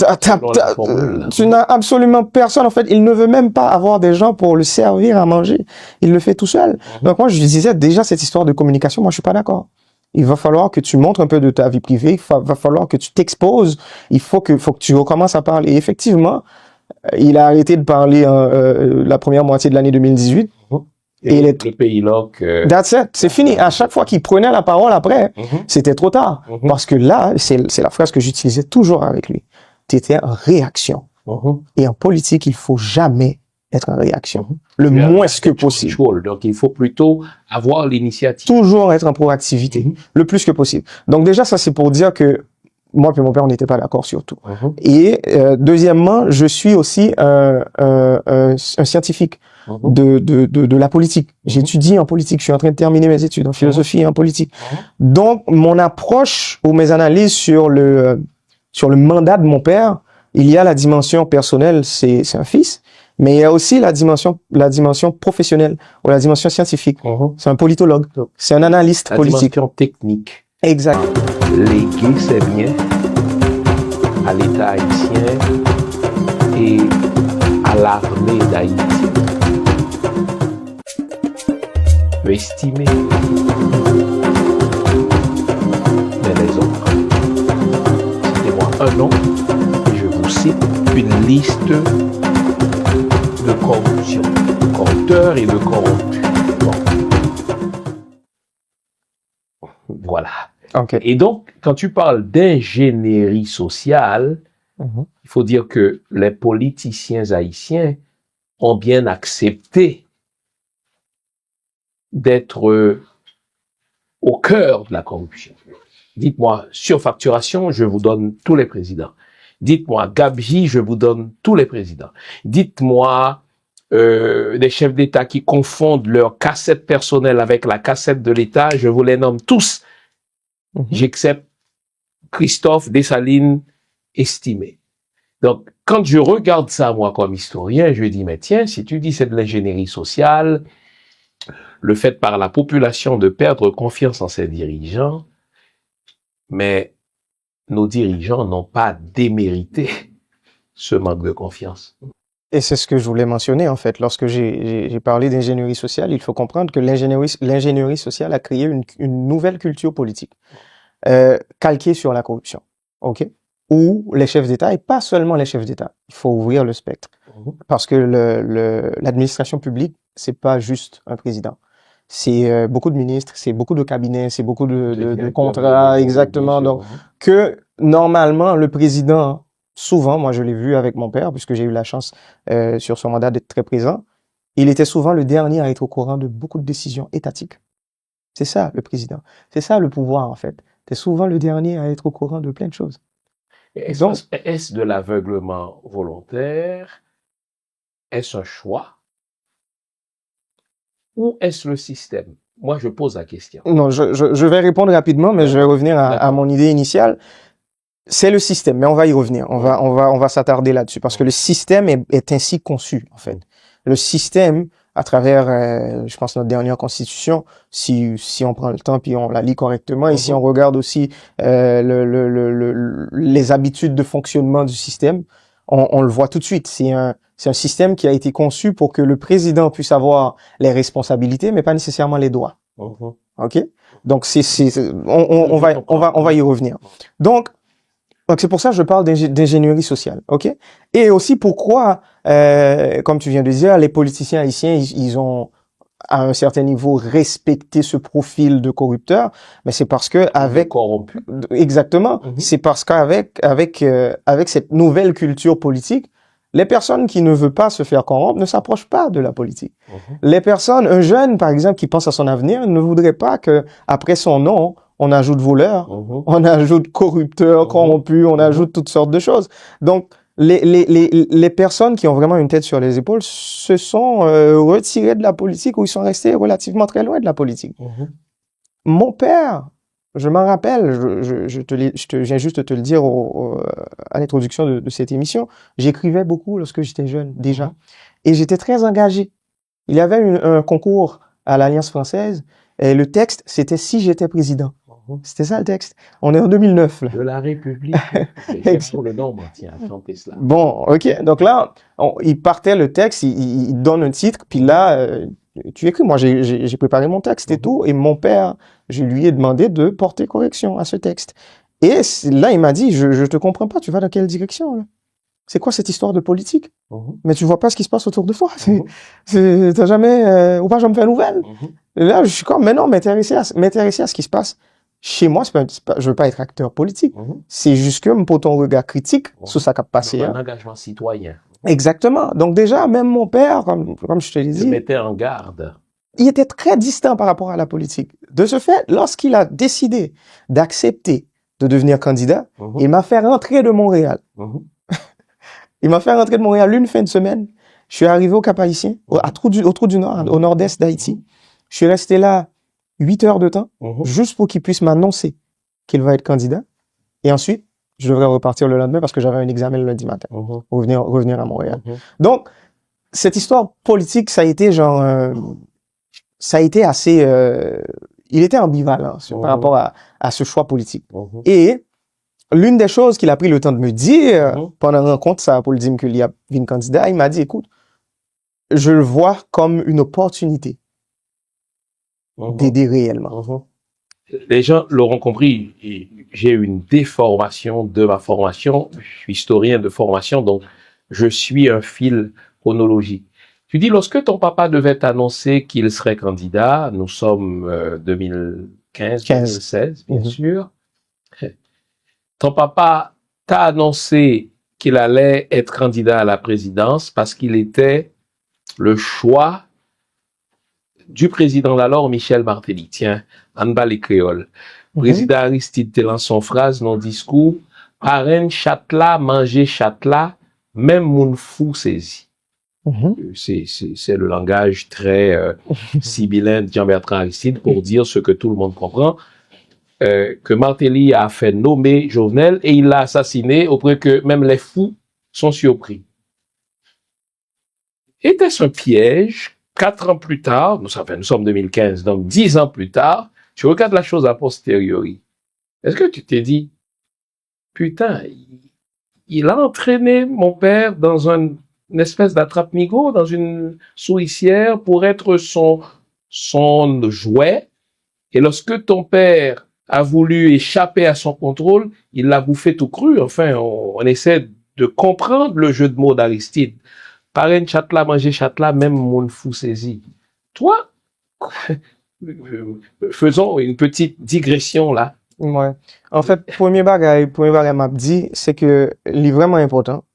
Tu n'as absolument personne, en fait. Il ne veut même pas avoir des gens pour le servir à manger. Il le fait tout seul. Donc moi, je disais, déjà, cette histoire de communication, moi, je suis pas d'accord. Il va falloir que tu montres un peu de ta vie privée, va falloir que tu t'exposes, faut que tu recommences à parler. Et effectivement, il a arrêté de parler la première moitié de l'année 2018. Et le pays là That's it. C'est fini. À chaque fois qu'il prenait la parole après, c'était trop tard. Parce que là, c'est la phrase que j'utilisais toujours avec lui. Tu étais en réaction. Et en politique, il faut jamais être en réaction. Le moins que possible. Donc, il faut plutôt avoir l'initiative. Toujours être en proactivité. Le plus que possible. Donc déjà, ça, c'est pour dire que moi et mon père, on n'était pas d'accord sur tout. Et deuxièmement, je suis aussi un scientifique de la politique. J'étudie en politique. Je suis en train de terminer mes études en philosophie et en politique. Donc, mon approche ou mes analyses sur le mandat de mon père, il y a la dimension personnelle, c'est un fils, mais il y a aussi la dimension professionnelle ou la dimension scientifique. C'est un politologue. C'est un analyste politique. La dimension technique. Exact. Léguer ses biens à l'État haïtien et à l'armée d'Haïti. Estimer mais les autres. Citez-moi un nom et je vous cite une liste de corruption, corrupteurs et de corrompus. Bon. Voilà. Okay. Et donc, quand tu parles d'ingénierie sociale, il faut dire que les politiciens haïtiens ont bien accepté d'être au cœur de la corruption. Dites-moi, surfacturation, je vous donne tous les présidents. Dites-moi, gabegie, je vous donne tous les présidents. Dites-moi, des chefs d'État qui confondent leur cassette personnelle avec la cassette de l'État, je vous les nomme tous. J'accepte Christophe Dessalines estimé. Donc, quand je regarde ça, moi, comme historien, je dis, mais tiens, si tu dis c'est de l'ingénierie sociale, le fait par la population de perdre confiance en ses dirigeants, mais nos dirigeants n'ont pas démérité ce manque de confiance. Et c'est ce que je voulais mentionner, en fait. Lorsque j'ai parlé d'ingénierie sociale, il faut comprendre que l'ingénierie sociale a créé une nouvelle culture politique, calquée sur la corruption. OK? Où les chefs d'État, et pas seulement les chefs d'État, il faut ouvrir le spectre. Parce que l'administration publique, c'est pas juste un président. C'est beaucoup de ministres, c'est beaucoup de cabinets, c'est beaucoup de contrats, exactement. Donc, que normalement, le président, souvent, moi je l'ai vu avec mon père, puisque j'ai eu la chance sur son mandat d'être très présent, il était souvent le dernier à être au courant de beaucoup de décisions étatiques. C'est ça, le président. C'est ça, le pouvoir, en fait. C'est souvent le dernier à être au courant de plein de choses. Est-ce de l'aveuglement volontaire? Est-ce un choix? Ou est-ce le système? Moi, je pose la question. Non, je vais répondre rapidement, mais je vais revenir à mon idée initiale. C'est le système, mais on va y revenir. On va s'attarder là-dessus parce que le système est ainsi conçu, en fait. Le système, à travers, je pense, notre dernière constitution, si on prend le temps puis on la lit correctement, et si on regarde aussi les habitudes de fonctionnement du système, on le voit tout de suite. C'est un système qui a été conçu pour que le président puisse avoir les responsabilités, mais pas nécessairement les droits. OK? Donc on va y revenir. Donc c'est pour ça que je parle d'ingénierie sociale, OK? Et aussi pourquoi, comme tu viens de dire, les politiciens haïtiens, ils ont à un certain niveau respecté ce profil de corrupteur, mais c'est parce que avec corrompu. Exactement, c'est parce qu'avec cette nouvelle culture politique, les personnes qui ne veulent pas se faire corrompre ne s'approchent pas de la politique. Les personnes, un jeune par exemple qui pense à son avenir, ne voudrait pas que après son nom on ajoute voleur, on ajoute corrupteur, corrompu, on ajoute toutes sortes de choses. Donc, les personnes qui ont vraiment une tête sur les épaules se sont retirées de la politique ou ils sont restés relativement très loin de la politique. Mon père, je m'en rappelle, je viens juste de te le dire à l'introduction de cette émission, j'écrivais beaucoup lorsque j'étais jeune, déjà. Et j'étais très engagé. Il y avait un concours à l'Alliance française et le texte, c'était « Si j'étais président ». C'était ça le texte. On est en 2009. Là. De la République. J'aime pour le nombre, tiens, chantez cela. Bon, ok. Donc là, il partait le texte, il donne un titre, puis là, tu écris. Moi, j'ai préparé mon texte et tout, et mon père, je lui ai demandé de porter correction à ce texte. Et là, il m'a dit, je te comprends pas, tu vas dans quelle direction là? C'est quoi cette histoire de politique? Mais tu vois pas ce qui se passe autour de toi. T'as jamais, ou pas jamais fait nouvelle. Et là, je suis comme, mais non, m'intéresser à ce qui se passe. Chez moi, je veux pas être acteur politique. C'est juste que pour ton regard critique sur ça qui a passé. Un engagement citoyen. Exactement. Donc déjà, même mon père, comme je te l'ai dit, mettait en garde. Il était très distant par rapport à la politique. De ce fait, lorsqu'il a décidé d'accepter de devenir candidat, il m'a fait rentrer de Montréal. Il m'a fait rentrer de Montréal une fin de semaine. Je suis arrivé au Cap-Haïtien, au Trou du Nord, au nord-est d'Haïti. Je suis resté là 8 heures de temps, juste pour qu'il puisse m'annoncer qu'il va être candidat. Et ensuite, je devrais repartir le lendemain parce que j'avais un examen le lundi matin. Revenir à Montréal. Donc, cette histoire politique, ça a été genre, ça a été assez, il était ambivalent par rapport à ce choix politique. Et l'une des choses qu'il a pris le temps de me dire pendant la rencontre, ça pour le dire qu'il y a une candidat, il m'a dit, écoute, je le vois comme une opportunité d'aider réellement. Les gens l'auront compris, j'ai une déformation de ma formation. Je suis historien de formation, donc je suis un fil chronologique. Tu dis, lorsque ton papa devait t'annoncer qu'il serait candidat, nous sommes 2015, 2016, bien sûr. Ton papa t'a annoncé qu'il allait être candidat à la présidence parce qu'il était le choix du président d'alors, Michel Martelly. Tiens, en bas les créoles. Président Aristide te lance son phrase, non discours, parraine châtela, manger châtela, même moun fou saisi. C'est le langage très sibyllin de Jean-Bertrand Aristide pour dire ce que tout le monde comprend. Que Martelly a fait nommer Jovenel et il l'a assassiné au point que même les fous sont surpris. Était-ce un piège? 4 ans plus tard, nous sommes 2015, donc 10 ans plus tard, tu regardes la chose a posteriori. Est-ce que tu t'es dit, putain, il a entraîné mon père dans une espèce d'attrape-nigo, dans une souricière pour être son jouet, et lorsque ton père a voulu échapper à son contrôle, il l'a bouffé tout cru. Enfin, on essaie de comprendre le jeu de mots d'Aristide. Parraine châtela, manger châtela, même mon fou saisi. Toi, faisons une petite digression là. Ouais. En fait, premier bagage m'a dit, c'est que il est vraiment important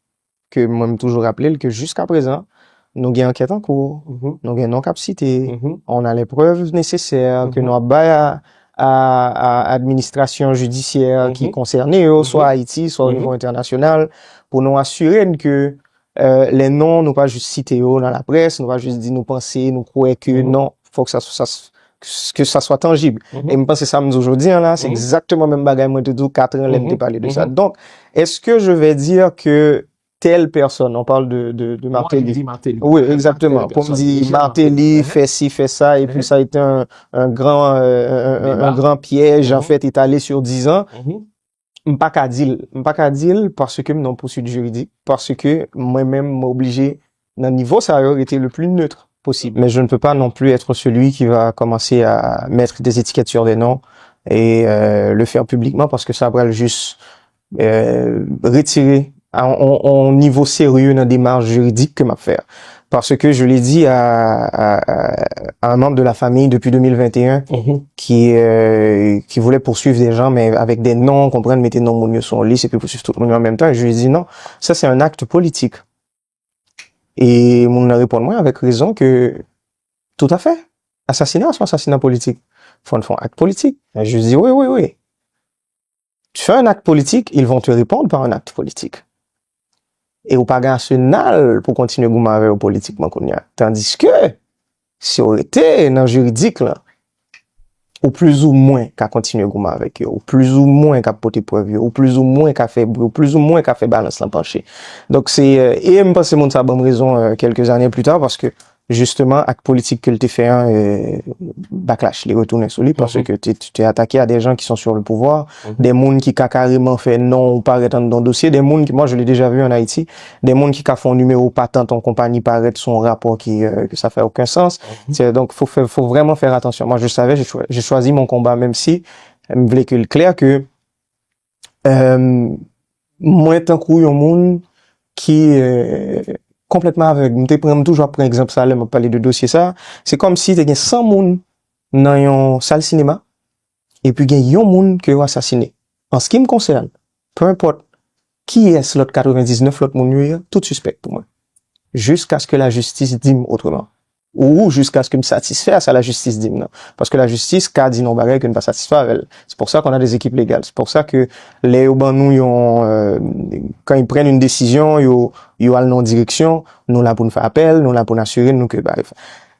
que moi me toujours rappeler que jusqu'à présent, nous avons enquête en cours, nous avons non-capacité, on a les preuves nécessaires que nous avons à administration judiciaire qui concernée, soit Haïti, soit au niveau international, pour nous assurer que les noms, nous pas juste citer dans la presse, nous pas juste dire nous penser, nous croire que non, faut que ça soit tangible. Et je pense que ça me dit aujourd'hui, là, c'est exactement le même bagage, moi, de 4 ans, l'aime te parler de ça. Donc, est-ce que je vais dire que telle personne, on parle de Martelly. Oui, exactement. Pour me dire, Martelly fait ci, fait ça, et puis ça a été un grand piège, en fait, étalé sur 10 ans. M'pas qu'à dire parce que non poursuite juridique, parce que moi-même m'obligé dans le niveau ça aurait été le plus neutre possible. Mais je ne peux pas non plus être celui qui va commencer à mettre des étiquettes sur des noms et le faire publiquement parce que ça va juste retirer en niveau sérieux dans la démarche juridique que m'a faire. Parce que je l'ai dit à un membre de la famille depuis 2021 qui voulait poursuivre des gens mais avec des noms, comprendre, mettre des noms au mieux sur le lit, c'est puis poursuivre tout le monde en même temps. Et je lui ai dit non, ça c'est un acte politique. Et mon a répondu moi avec raison que tout à fait, assassinat c'est un assassinat politique. Faut un acte politique. Et je lui ai dit oui. Tu fais un acte politique, ils vont te répondre par un acte politique. et ou pas national pour continuer gouman avec eux politiquement qu'on y a. Tandis que, si on était dans le juridique, là, ou plus ou moins qu'à continuer gouman avec eux, ou plus ou moins qu'à porter preuve, ou plus ou moins qu'à faire bruit, ou plus ou moins qu'à faire balance l'empanché. Donc c'est, et je pense que c'est ça bonne raison quelques années plus tard, parce que, justement, avec politique que tu fait un backlash, les retourner sur lui, parce que tu t'es attaqué à des gens qui sont sur le pouvoir, des gens qui a carrément fait non ou paraître dans le dossier, des gens qui, moi je l'ai déjà vu en Haïti, des gens qui font un numéro patent en compagnie paraître son rapport que ça fait aucun sens. Donc faut vraiment faire attention. Moi je savais, j'ai choisi mon combat, même si je voulais que le clair que moi tant qu'il y a un monde qui complètement aveugle. Je prends toujours par exemple ça, là, me parler de dossier ça. C'est comme si tu as 100 moun dans une salle cinéma et puis il y a un moun qui est assassiné. En ce qui me concerne, peu importe qui est l'autre 99, l'autre moun, tout suspect pour moi. Jusqu'à ce que la justice dise autrement. Ou jusqu'à ce que me satisfasse à la justice dise non. Parce que la justice, qu'a dit non barré que ne pas satisfaire avec elle. C'est pour ça qu'on a des équipes légales. C'est pour ça que les urbains nous, quand ils prennent une décision, ils ont non direction, nous là pour nous faire appel, nous là pour nous assurer nous que,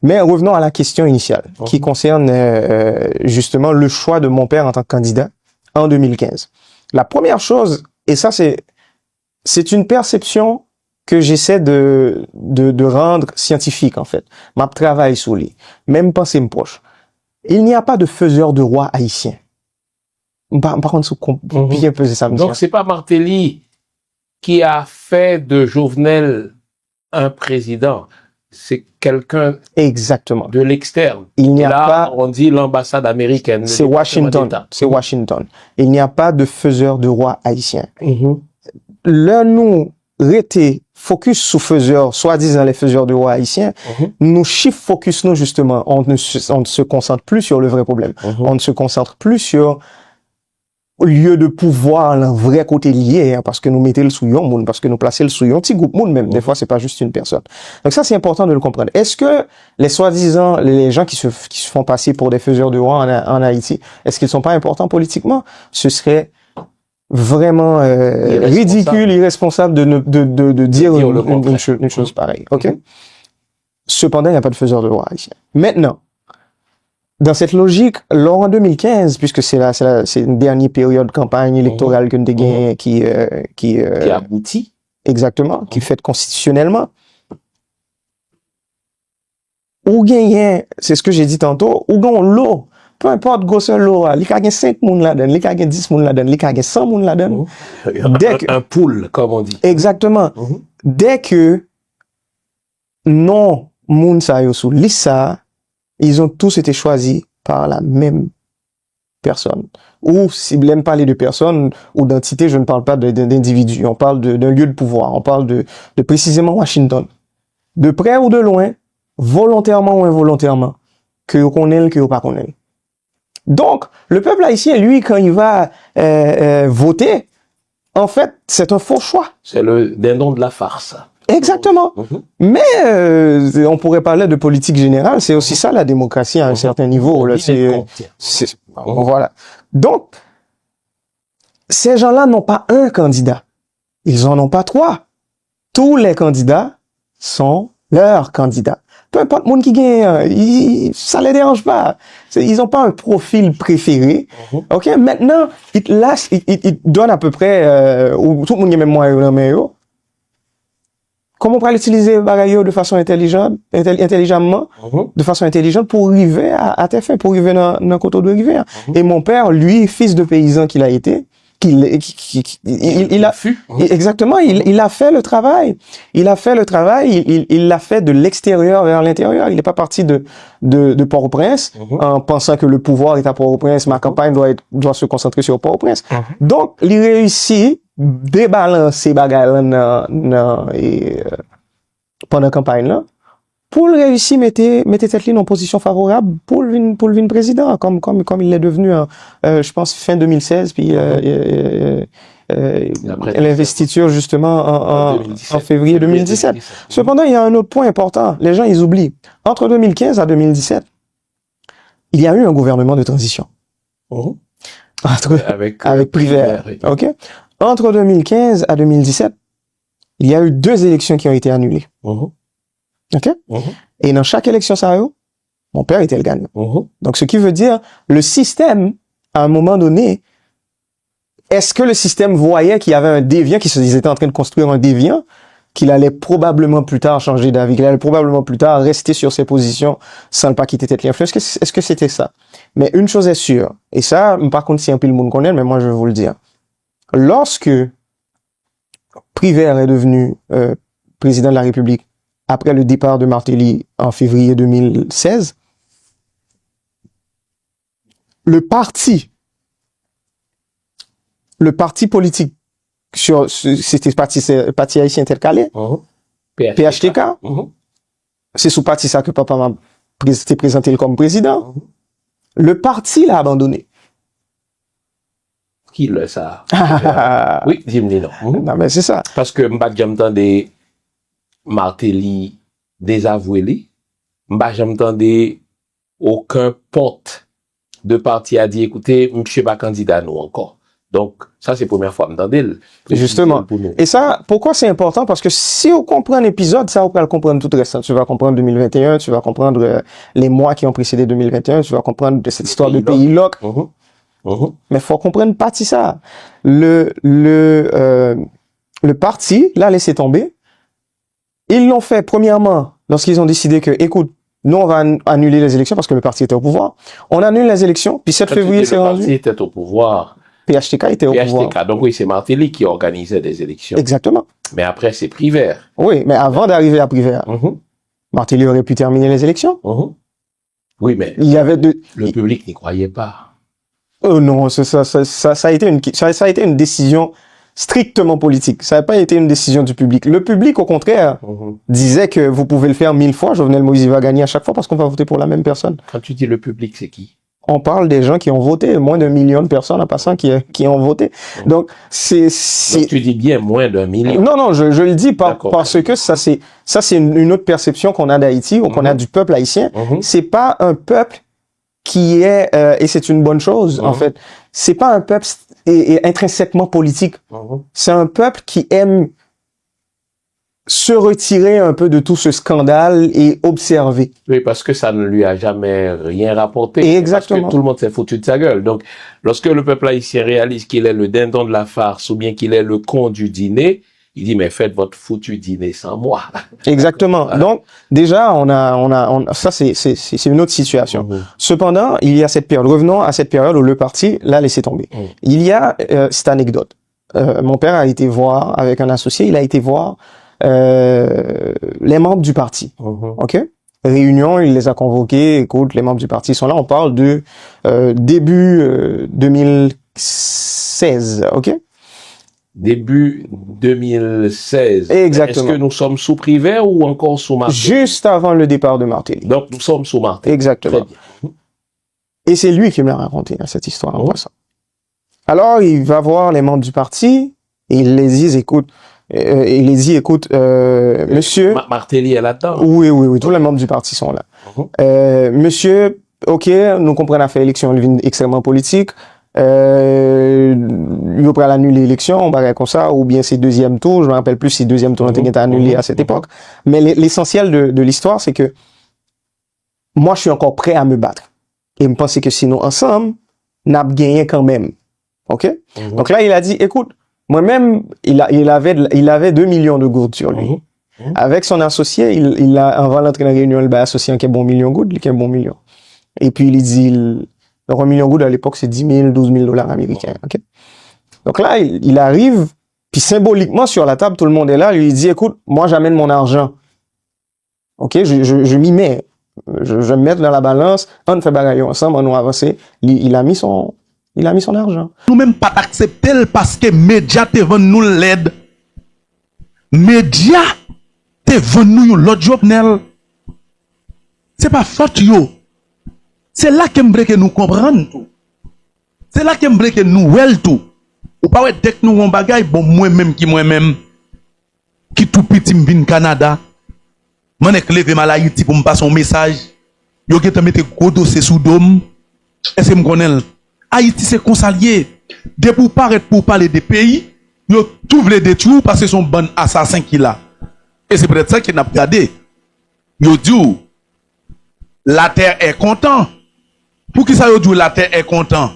Mais revenons à la question initiale, qui concerne, justement le choix de mon père en tant que candidat en 2015. La première chose, et ça c'est une perception que j'essaie de rendre scientifique, en fait. Ma travail sur lui. Même pensée me proche. Il n'y a pas de faiseur de roi haïtien. Par contre, bien peser ça. Donc, c'est pas Martelly qui a fait de Jovenel un président. C'est quelqu'un. Exactement. De l'externe. Il n'y a pas. On dit l'ambassade américaine. C'est Washington. C'est Washington. Il n'y a pas de faiseur de roi haïtien. Là, nous, rester focus sur faiseurs, soi-disant les faiseurs de roi haïtiens, nous shift focus nous justement, on ne se concentre plus sur le vrai problème. On ne se concentre plus sur au lieu de pouvoir le vrai côté lié, hein, parce que nous mettons le souillon monde, parce que nous plaçons le souillon petit groupe monde même. Des fois, c'est pas juste une personne. Donc ça, c'est important de le comprendre. Est-ce que les soi-disant, les gens qui se font passer pour des faiseurs de roi en Haïti, est-ce qu'ils sont pas importants politiquement? Ce serait vraiment ridicule, irresponsable de dire une chose pareille. Ok. Cependant, il n'y a pas de faiseur de roi haïtien. Maintenant, dans cette logique, lors en 2015, puisque c'est une dernière période de campagne électorale que nous avons gagné qui aboutit. Exactement, qui fait constitutionnellement. Ou gagner, c'est ce que j'ai dit tantôt, ou gagner l'eau. Peu importe grosseur l'eau, il y a 5 moun là-dedans, il y a 10 moun là-dedans, il y a 100 moun là-dedans. Un pool, comme on dit. Exactement. Dès que non moun sa yo sous lissa, ils ont tous été choisis par la même personne. Ou si je n'aime parler de personne ou d'entité, je ne parle pas d'individu. On parle d'un lieu de pouvoir. On parle de précisément Washington. De près ou de loin, volontairement ou involontairement, que vous connaissez, que vous pas connaissez. Donc, le peuple haïtien, lui, quand il va voter, en fait, c'est un faux choix. C'est le dindon de la farce. Exactement. Mais on pourrait parler de politique générale, c'est aussi ça la démocratie à un certain niveau. Là, voilà. Donc, ces gens-là n'ont pas un candidat. Ils en ont pas 3. Tous les candidats sont leurs candidats. Peu importe le monde qui gagne, ça les dérange pas. Ils ont pas un profil préféré. Ok, maintenant, ils donnent à peu près, où tout le monde y a même moi comment on peut l'utiliser de façon intelligente, intelligemment, de façon intelligente pour arriver à tes fins, pour arriver dans le côté de rivière. Et mon père, lui, fils de paysan qu'il a été, il a exactement, il a fait le travail. Il a fait le travail, il l'a fait de l'extérieur vers l'intérieur. Il n'est pas parti de Port-au-Prince en pensant que le pouvoir est à Port-au-Prince, ma campagne doit se concentrer sur Port-au-Prince. Donc, il réussit débalancer bagaille pendant la campagne là. Pour le réussir, mettez cette ligne en position favorable pour le président, comme il l'est devenu, je pense, fin 2016, puis l'investiture, justement, en février 2017. Cependant, il y a un autre point important. Les gens, ils oublient. Entre 2015 à 2017, il y a eu un gouvernement de transition. Avec Prévert. OK? Entre 2015 à 2017, il y a eu 2 élections qui ont été annulées. OK? Et dans chaque élection, ça mon père était le gagnant. Donc, ce qui veut dire, le système, à un moment donné, est-ce que le système voyait qu'il y avait un déviant, qu'ils étaient en train de construire un déviant, qu'il allait probablement plus tard changer d'avis, qu'il allait probablement plus tard rester sur ses positions sans ne pas quitter tête l'influence? Est-ce que c'était ça? Mais une chose est sûre, et ça, par contre, si un peu le monde connaît, mais moi, je vais vous le dire. Lorsque Privert est devenu président de la République, après le départ de Martelly en février 2016, le parti politique c'était parti haïtien intercalé, PHTK, c'est sous parti ça que papa m'a présenté comme président. Le parti l'a abandonné. Qui le ça? Oui, dis-moi non. Non, mais c'est ça. Parce que m'pas j'entendais Martelly désavoué, m'pas j'entendais aucun porte de parti a dit écoutez, monsieur pas candidat nous encore. Donc, ça, c'est la première fois que m'entendais. Justement. Et ça, pourquoi c'est important? Parce que si on comprend l'épisode, ça, on peut le comprendre tout le reste. Tu vas comprendre 2021, tu vas comprendre les mois qui ont précédé 2021, tu vas comprendre de cette histoire de pays loc. Mais faut comprendre partie ça. Le parti l'a laissé tomber. Ils l'ont fait, premièrement, lorsqu'ils ont décidé que, écoute, nous, on va annuler les élections parce que le parti était au pouvoir. On annule les élections, puis 7 février, c'est rendu. Le parti était au pouvoir. PHTK était au pouvoir. Donc oui, c'est Martelly qui organisait des élections. Exactement. Mais après, c'est Privert. Oui, mais avant d'arriver à Privert, Martelly aurait pu terminer les élections. Oui, mais il y avait le public n'y croyait pas. Oh non, ça a été une décision strictement politique. Ça n'a pas été une décision du public. Le public, au contraire, disait que vous pouvez le faire 1000 fois. Jovenel Moïse va gagner à chaque fois parce qu'on va voter pour la même personne. Quand tu dis le public, c'est qui? On parle des gens qui ont voté, moins d'1 million de personnes en passant qui ont voté. Donc, donc tu dis bien moins d'1 million. Non, je le dis parce que ça c'est une autre perception qu'on a d'Haïti ou qu'on a du peuple haïtien. C'est pas un peuple qui est, et c'est une bonne chose, en fait. C'est pas un peuple intrinsèquement politique. C'est un peuple qui aime se retirer un peu de tout ce scandale et observer. Oui, parce que ça ne lui a jamais rien rapporté. Exactement. Parce que tout le monde s'est foutu de sa gueule. Donc, lorsque le peuple haïtien réalise qu'il est le dindon de la farce ou bien qu'il est le con du dîner, il dit, mais faites votre foutu dîner sans moi. Exactement. Voilà. Donc, déjà, ça c'est une autre situation. Cependant, il y a cette période, revenons à cette période où le parti l'a laissé tomber. Il y a cette anecdote. Mon père a été voir, avec un associé, il a été voir les membres du parti. OK? Réunion, il les a convoqués. Écoute, les membres du parti sont là. On parle de début 2016. OK? Début 2016. Exactement. Est-ce que nous sommes sous Privert ou encore sous Martelly? Juste avant le départ de Martelly. Donc, nous sommes sous Martelly. Exactement. Très bien. Et c'est lui qui me l'a raconté, cette histoire. Ça. Alors, il va voir les membres du parti et il les dit, écoute, monsieur... Martelly est là-dedans? Oui, tous les membres du parti sont là. Monsieur, OK, nous comprenons faire élection extrêmement politique. Il va pas annuler l'élection, on va comme ça, ou bien c'est deuxième tour, je me rappelle plus si deuxième tour était annulé à cette époque. Mais l'essentiel de l'histoire, c'est que moi, je suis encore prêt à me battre. Et me penser que sinon, ensemble, n'a gagné quand même. OK? Donc là, il a dit, écoute, moi-même, il avait 2 millions de gourdes sur lui. Avec son associé, il a, avant l'entrée dans la réunion, il a associé un qui est bon million de gourdes, qui est bon million. Et puis, il dit, donc, 1 million de gourdes à l'époque, c'est 10 000, 12 000 dollars américains. OK? Donc là, il arrive, puis symboliquement, sur la table, tout le monde est là, lui dit, écoute, moi, j'amène mon argent. OK? Je m'y mets. Je me mets dans la balance, on fait bagaille ensemble, on a avancé. Il a mis son argent. Nous même pas accepter parce que médias te vendent nous l'aide. Médias te vendent nous l'autre Jovenel. C'est pas faute yo. C'est là que m'bré que nous comprendre tout. C'est là que m'bré que nous wel tout. Ou pas ouais dès que nous on bagaille bon moi-même qui tout petit m'vin Canada. M'en est levé mal Haïti pour me passer un message. Yo qui te mette gros dossier sous dôme. Est-ce que me connaît? Haïti c'est consalié. De pour paraître pour parler des pays, Yo tout vle détruire parce que son bon assassin qui là. Et c'est peut-être ça qu'il n'a pas regardé. Yo dit la terre est content. Pour qui ça yo dit la terre est content?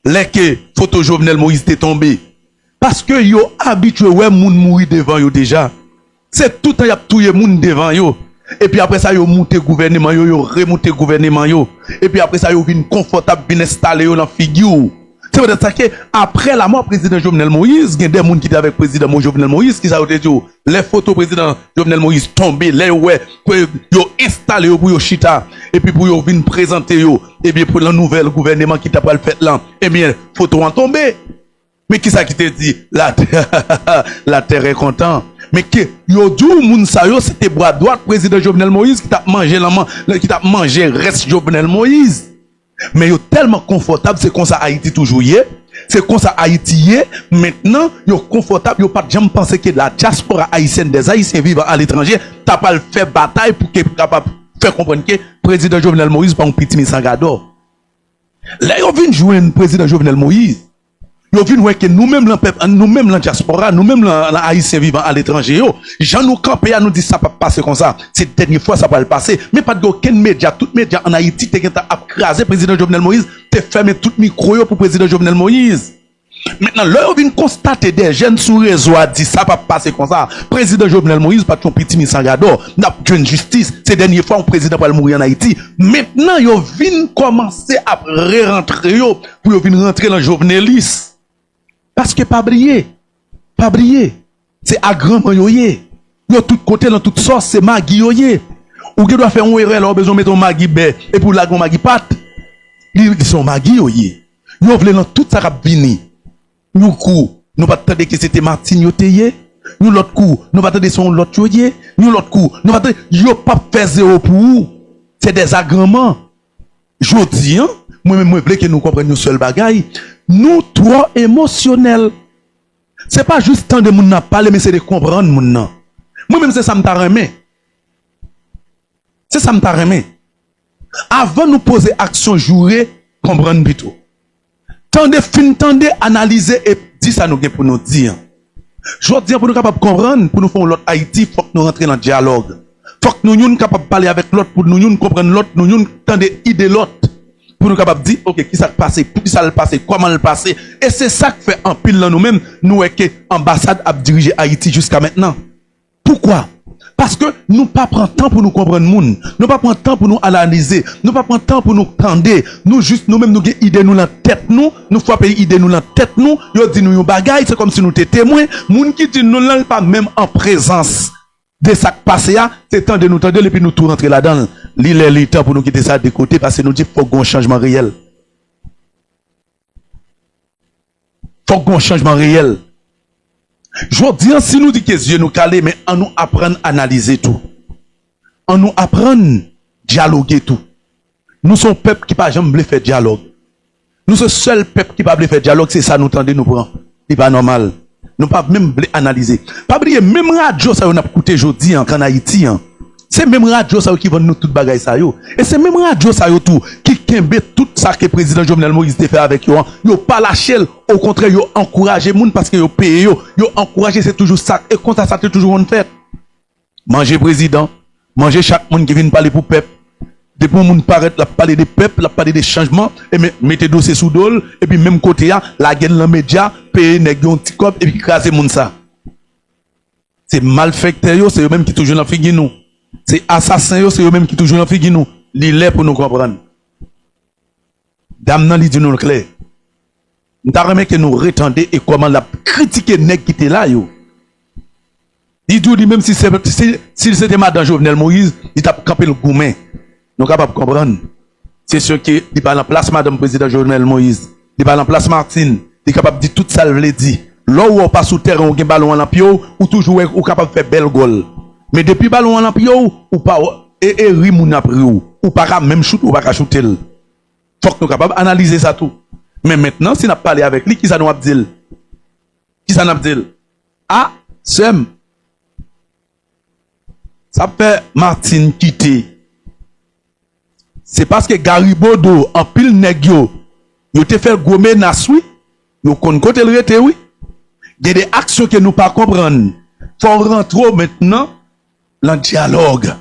Les que photo Jovenel Moïse t'est tombé. Parce que yo habitué ouais moun mourir devant yo déjà. C'est tout le temps y a touye moun devant yo. Et puis après ça yo monté gouvernement yo remonté gouvernement yo. Et puis après ça yo vinn confortable bien installé yo dans figure. C'est peut-être ça que après la mort président Jovenel Moïse, il y a des gens qui étaient avec président Jovenel Moïse qui ça dit les photos président Jovenel Moïse tombées, les ouais yo installé pour yo chita et puis pour yo venir présenter yo et bien pour le nouvel gouvernement qui t'a pas le fait là et bien photos ont tombé. Mais qui ça qui te dit la terre est content. Mais que yo dit moun sa yo c'était bras droit président Jovenel Moïse qui t'a mangé reste Jovenel Moïse. Mais yo tellement confortable, c'est comme ça Haïti toujours y est. C'est comme ça Haïti y est. Maintenant, yo confortable, yo pas jamais penser que la diaspora haïtienne des Haïtiens vivant à l'étranger, t'as pas le fait bataille pour que capable faire comprendre que président Jovenel Moïse pas un petit misangador. Là yo vinn joindre président Jovenel Moïse. Yo vinn ouais que nous-mêmes la peuple, nous-mêmes la diaspora, nous-mêmes la haïtien vivant à l'étranger yo, gens nous camper à nous dire ça pas passer comme ça. C'est dernière fois ça va le passer, mais pas de aucun média, tout média en Haïti t'es écrasé président Jovenel Moïse, t'es fermé tout micro yo pour président Jovenel Moïse. Maintenant là on vient constater des jeunes sur réseau a dit ça pas passer comme ça. Président Jovenel Moïse pas ton petit misangador, n'a une justice, c'est dernière fois un président pas mourir en Haïti. Maintenant yo vinn commencer à rentrer yo pour yo vinn rentrer dans Jovenelis. Parce que pas briller. C'est agrément yoye. Yo tout côté dans toute sauce, c'est Magui yoye. Ou qui doit faire un erreur, là, besoin de mettre un Magui bé, et pour la Magui pat. Ils sont Magui yoye. Yo vle dans tout ça qui vini. Nous coup, nous pas attendre que c'était Martine yoye. Nous l'autre coup, nous pas attendre son l'autre yoye. Nous l'autre coup, nous pas attendre, yo pas faire zéro pour vous. C'est des agréments. Jodi, hein, moi-même, moi, vle que nous comprenions une seule bagaille. Nous trop émotionnels. C'est pas juste tant de moun n'a parler mais c'est de comprendre moun nan. Moi même c'est ça m'ta remet. C'est ça m'ta remet. Avant nous poser action jouer, comprendre plutôt. Tendez fin tendez analyser et dire ça nous pour nous dire. Je veux dire pour nous capable comprendre pour nous faire l'autre Haïti, faut que nous rentrer dans le dialogue. Faut que nous sommes capables de parler avec l'autre pour nous comprendre l'autre, nous sommes tendre idée l'autre. Pour nous capables de dire, ok, qui ça passe, pour qui ça le passe, comment le passe. Et c'est ça que fait en pile là nous-mêmes, nous, que l'ambassade a dirigé Haïti jusqu'à maintenant. Pourquoi? Parce que nous pas prendre temps pour nous comprendre monde, nous pas prendre temps pour nous analyser, nous pas prendre temps pour nous tendre, nous juste nous-mêmes nous avons idée nous dans tête nous frappons idée nous dans tête nous, yo dit nous bagaille, c'est comme si nous étions témoins, moun qui dit nous là pas même en présence de ça qui passe là, c'est temps de nous tendre et puis nous tout rentrer là-dedans. L'île est temps pour nous quitter ça de côté parce que nous dit faut un changement réel. Faut un changement réel. Je veux dire, si nous disons que Dieu nous calé, mais on nous apprendre à analyser tout. On nous apprendre à dialoguer tout. Nous sommes peuple qui n'a jamais fait dialogue. Nous sommes seul peuple qui n'a pas fait dialogue, c'est ça nous tendez nous prendre. C'est pas normal. Nous pas même analyser. Pas oublier, même radio, ça on a écouté aujourd'hui en Haïti. C'est même radio ça qui vend nous toute bagaille ça yo. Et c'est même radio ça yo tout qui kembe tout ça que le président Jovenel Moïse te fait avec yo. Yo pas lâché, au contraire yo encouragé moun parce que yo paye yo encouragé, c'est toujours ça et quand ça c'est toujours on fait. Manger président, manger chaque monde qui vient parler pour peuple. Depuis moun paraît la parler des peuples, la parler des changements et mettez dossier sous dol et puis même côté la gagne dans média, payer nèg yon petit cop et puis craser moun ça. C'est malfecteur yo, c'est eux même qui toujours dans figure nous. C'est assassin, c'est eux-mêmes qui toujours en figure nous. L'île pour nous comprendre. Dame nan li dit nous clair. Nous t'arrêtons que nous retendez et comment la critiquer nèg qui était là yo. Il dit même si c'était madame Jovenel Moïse, il t'a campé le goumen. Nous capable comprendre. C'est sûr que il pas en place madame président Jovenel Moïse. Il pas en place Martine. Il est capable de dire tout ça le dit. Là où on passe sous terre on gen ballon en pio ou toujours ou capable faire belle goal. Mais depuis ballon en pio ou pas et rimoun après ou pas même shoot ou pas shooter. Faut que nous capable analyser ça tout. Mais maintenant si n'a parlé avec lui qui ça nous a dit? Qui ça n'a dit? Ah, Sem. Ça fait Martine quitter. C'est parce que Garibodo en pile nèg yo te fait gommer nas oui. Yo kon kote le rete oui. Il y a des actions que nous pas comprendre. Faut rentrer maintenant dans le dialogue.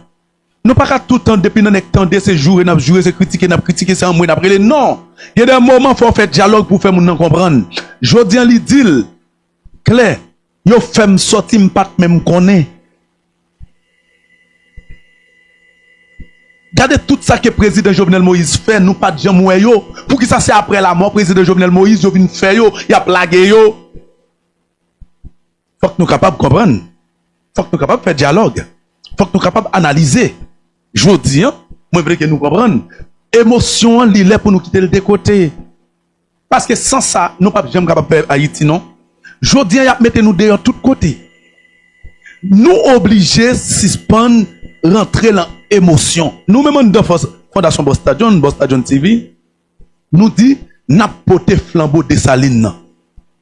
Nous pas tout le temps depuis nous attendre ces jours et nous jouer ces critiquer c'est en moins après non. Il y a des moments faut faire dialogue pour faire moun comprendre. Jodi an li dit clair, yo fait sorti m'pas même connaît. Regardez tout ça que le président Jovenel Moïse fait, nous pas de jamais yo. Pour qui ça c'est après la mort président Jovenel Moïse, yo vinn faire yo, y a plagué yo. Faut que nous capables de comprendre. Faut que nous capables de faire dialogue. Faut que nous capables d'analyser. Je vous dis, moi, je veux que nous comprenions. Émotion, il est pour nous quitter le côté. Parce que sans ça, nous ne sommes pas jamais capables de faire Haïti, non? Je vous dis, il y a mettre nous derrière tous côtés. Nous obligés de suspendre, rentrer dans l'émotion. Nous-mêmes, dans la Fondation Bostadion TV, nous dit, n'a pas de flambeau Dessalines.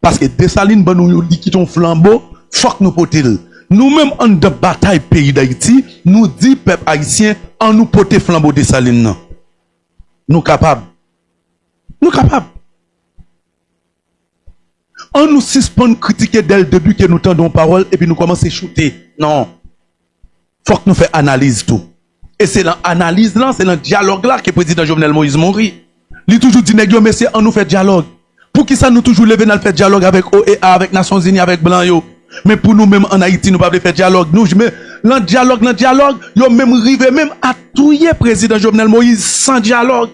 Parce que Dessalines, nous dit qu'il y a un flambeau, faut que nous portions. Nous-mêmes, en de bataille pays d'Haïti, nous dit peuple haïtien, en nous porter flambeau Dessalines. Nous capables. Nous capables. On nous suspend critiquer dès le début que nous tendons parole et puis nous commençons à shooter. Non. Faut que nous fassions analyse tout. Et c'est dans l'analyse là, c'est dans le dialogue là que le président Jovenel Moïse mourit. Il toujours dit, mais c'est on nous fait dialogue. Pour qui ça nous toujours lever dans le fait dialogue avec OEA, avec Nations Unies, avec Blanc yo. Mais pour nous-mêmes en Haïti, nous ne pouvons pas faire dialogue. Nous, mais le dialogue, ils ont même arrivé même à touiller président Jovenel Moïse sans dialogue.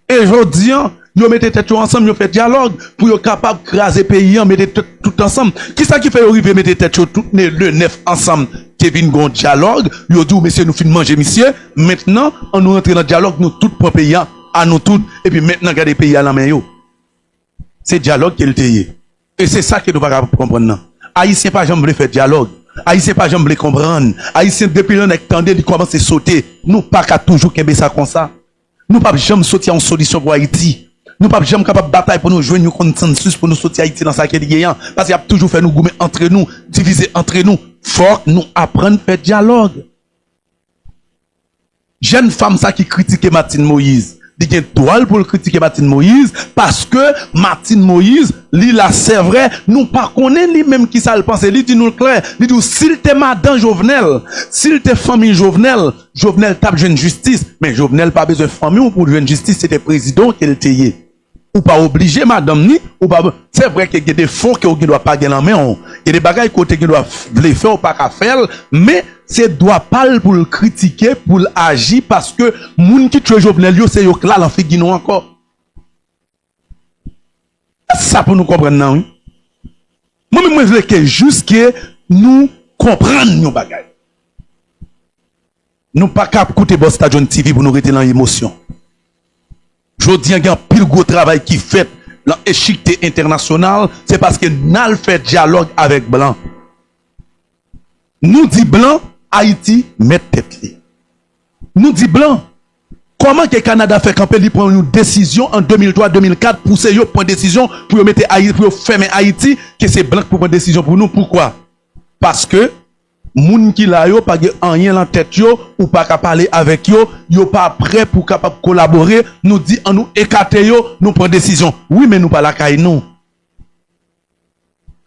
Et je dis, ils ont mis tête ensemble, ils ont fait dialogue pour être capable de craser le pays, mettre tout ensemble. Qui ça qui fait arriver mettre tête tout le neuf ensemble? Kevin gon dialogue, ils ont dit, monsieur, nous finissons manger, monsieur. Maintenant, on nous rentre dans le dialogue, nous tous pour pays, à nous tous, et puis maintenant, regardez le pays à la main. C'est dialogue qui est le pays. Et c'est ça que nous ne pouvons pas comprendre. Haïtien pas jamais faire dialogue. Haïtien pas jamais comprendre. Haïtien depuis l'on attendait, il commence à sauter. Nous pas qu'à toujours qu'aimer ça comme ça. Nous pas jamais sauter en solution pour Haïti. Nous pas jamais capable de bataille pour nous joindre un consensus pour nous sortir Haïti dans sa quête parce qu'il a toujours fait nous goumer entre nous, diviser entre nous. Faut nous apprendre à faire dialogue. Jeune femme ça qui critique Martine Moïse. Il y a toile pour critiquer Martine Moïse parce que Martine Moïse, lui là c'est vrai, nous pas connaît lui même qui ça le pense, lui dit nous clair, lui dit s'il t'est madame Jovenel, s'il t'est famille Jovenel, Jovenel tape jeune justice, mais Jovenel pas besoin de famille pour jeune justice, c'était président qui était yé. Ou pas obligé madame ni ou pas c'est vrai qu'il y a des fonds que ne doit pas gagner en main, il y a des bagages côté qui doit les faire ou pas qu'à faire, mais c'est doit pas pour le critiquer, pour agir parce que moun qui tue Jovenel yo c'est yo là l'en fait guinon encore. Ça pour nous comprendre non. Moi je veux que juste que nous comprendre nos bagages. Nous pas cap écouter Bostadion TV pour nous rester dans l'émotion. Je dis qu'il y a un pile gros travail qui fait dans l'échiquier international, c'est parce que nous fait dialogue avec Blanc. Nous dit Blanc, Haïti met tête. Nous dit Blanc, comment que le Canada fait camper, il prend une décision en 2003-2004 pour se prendre décision pour mettre Haïti, pour fermer Haïti, que c'est Blanc pour prendre décision pour nous. Pourquoi? Parce que moun qui la yo pas rien dans tête yo ou pas capable parler avec yo pas prêt pour capable collaborer, nous dit en nous écarter yo, nous prend décision. Oui mais nous pas la caille nous.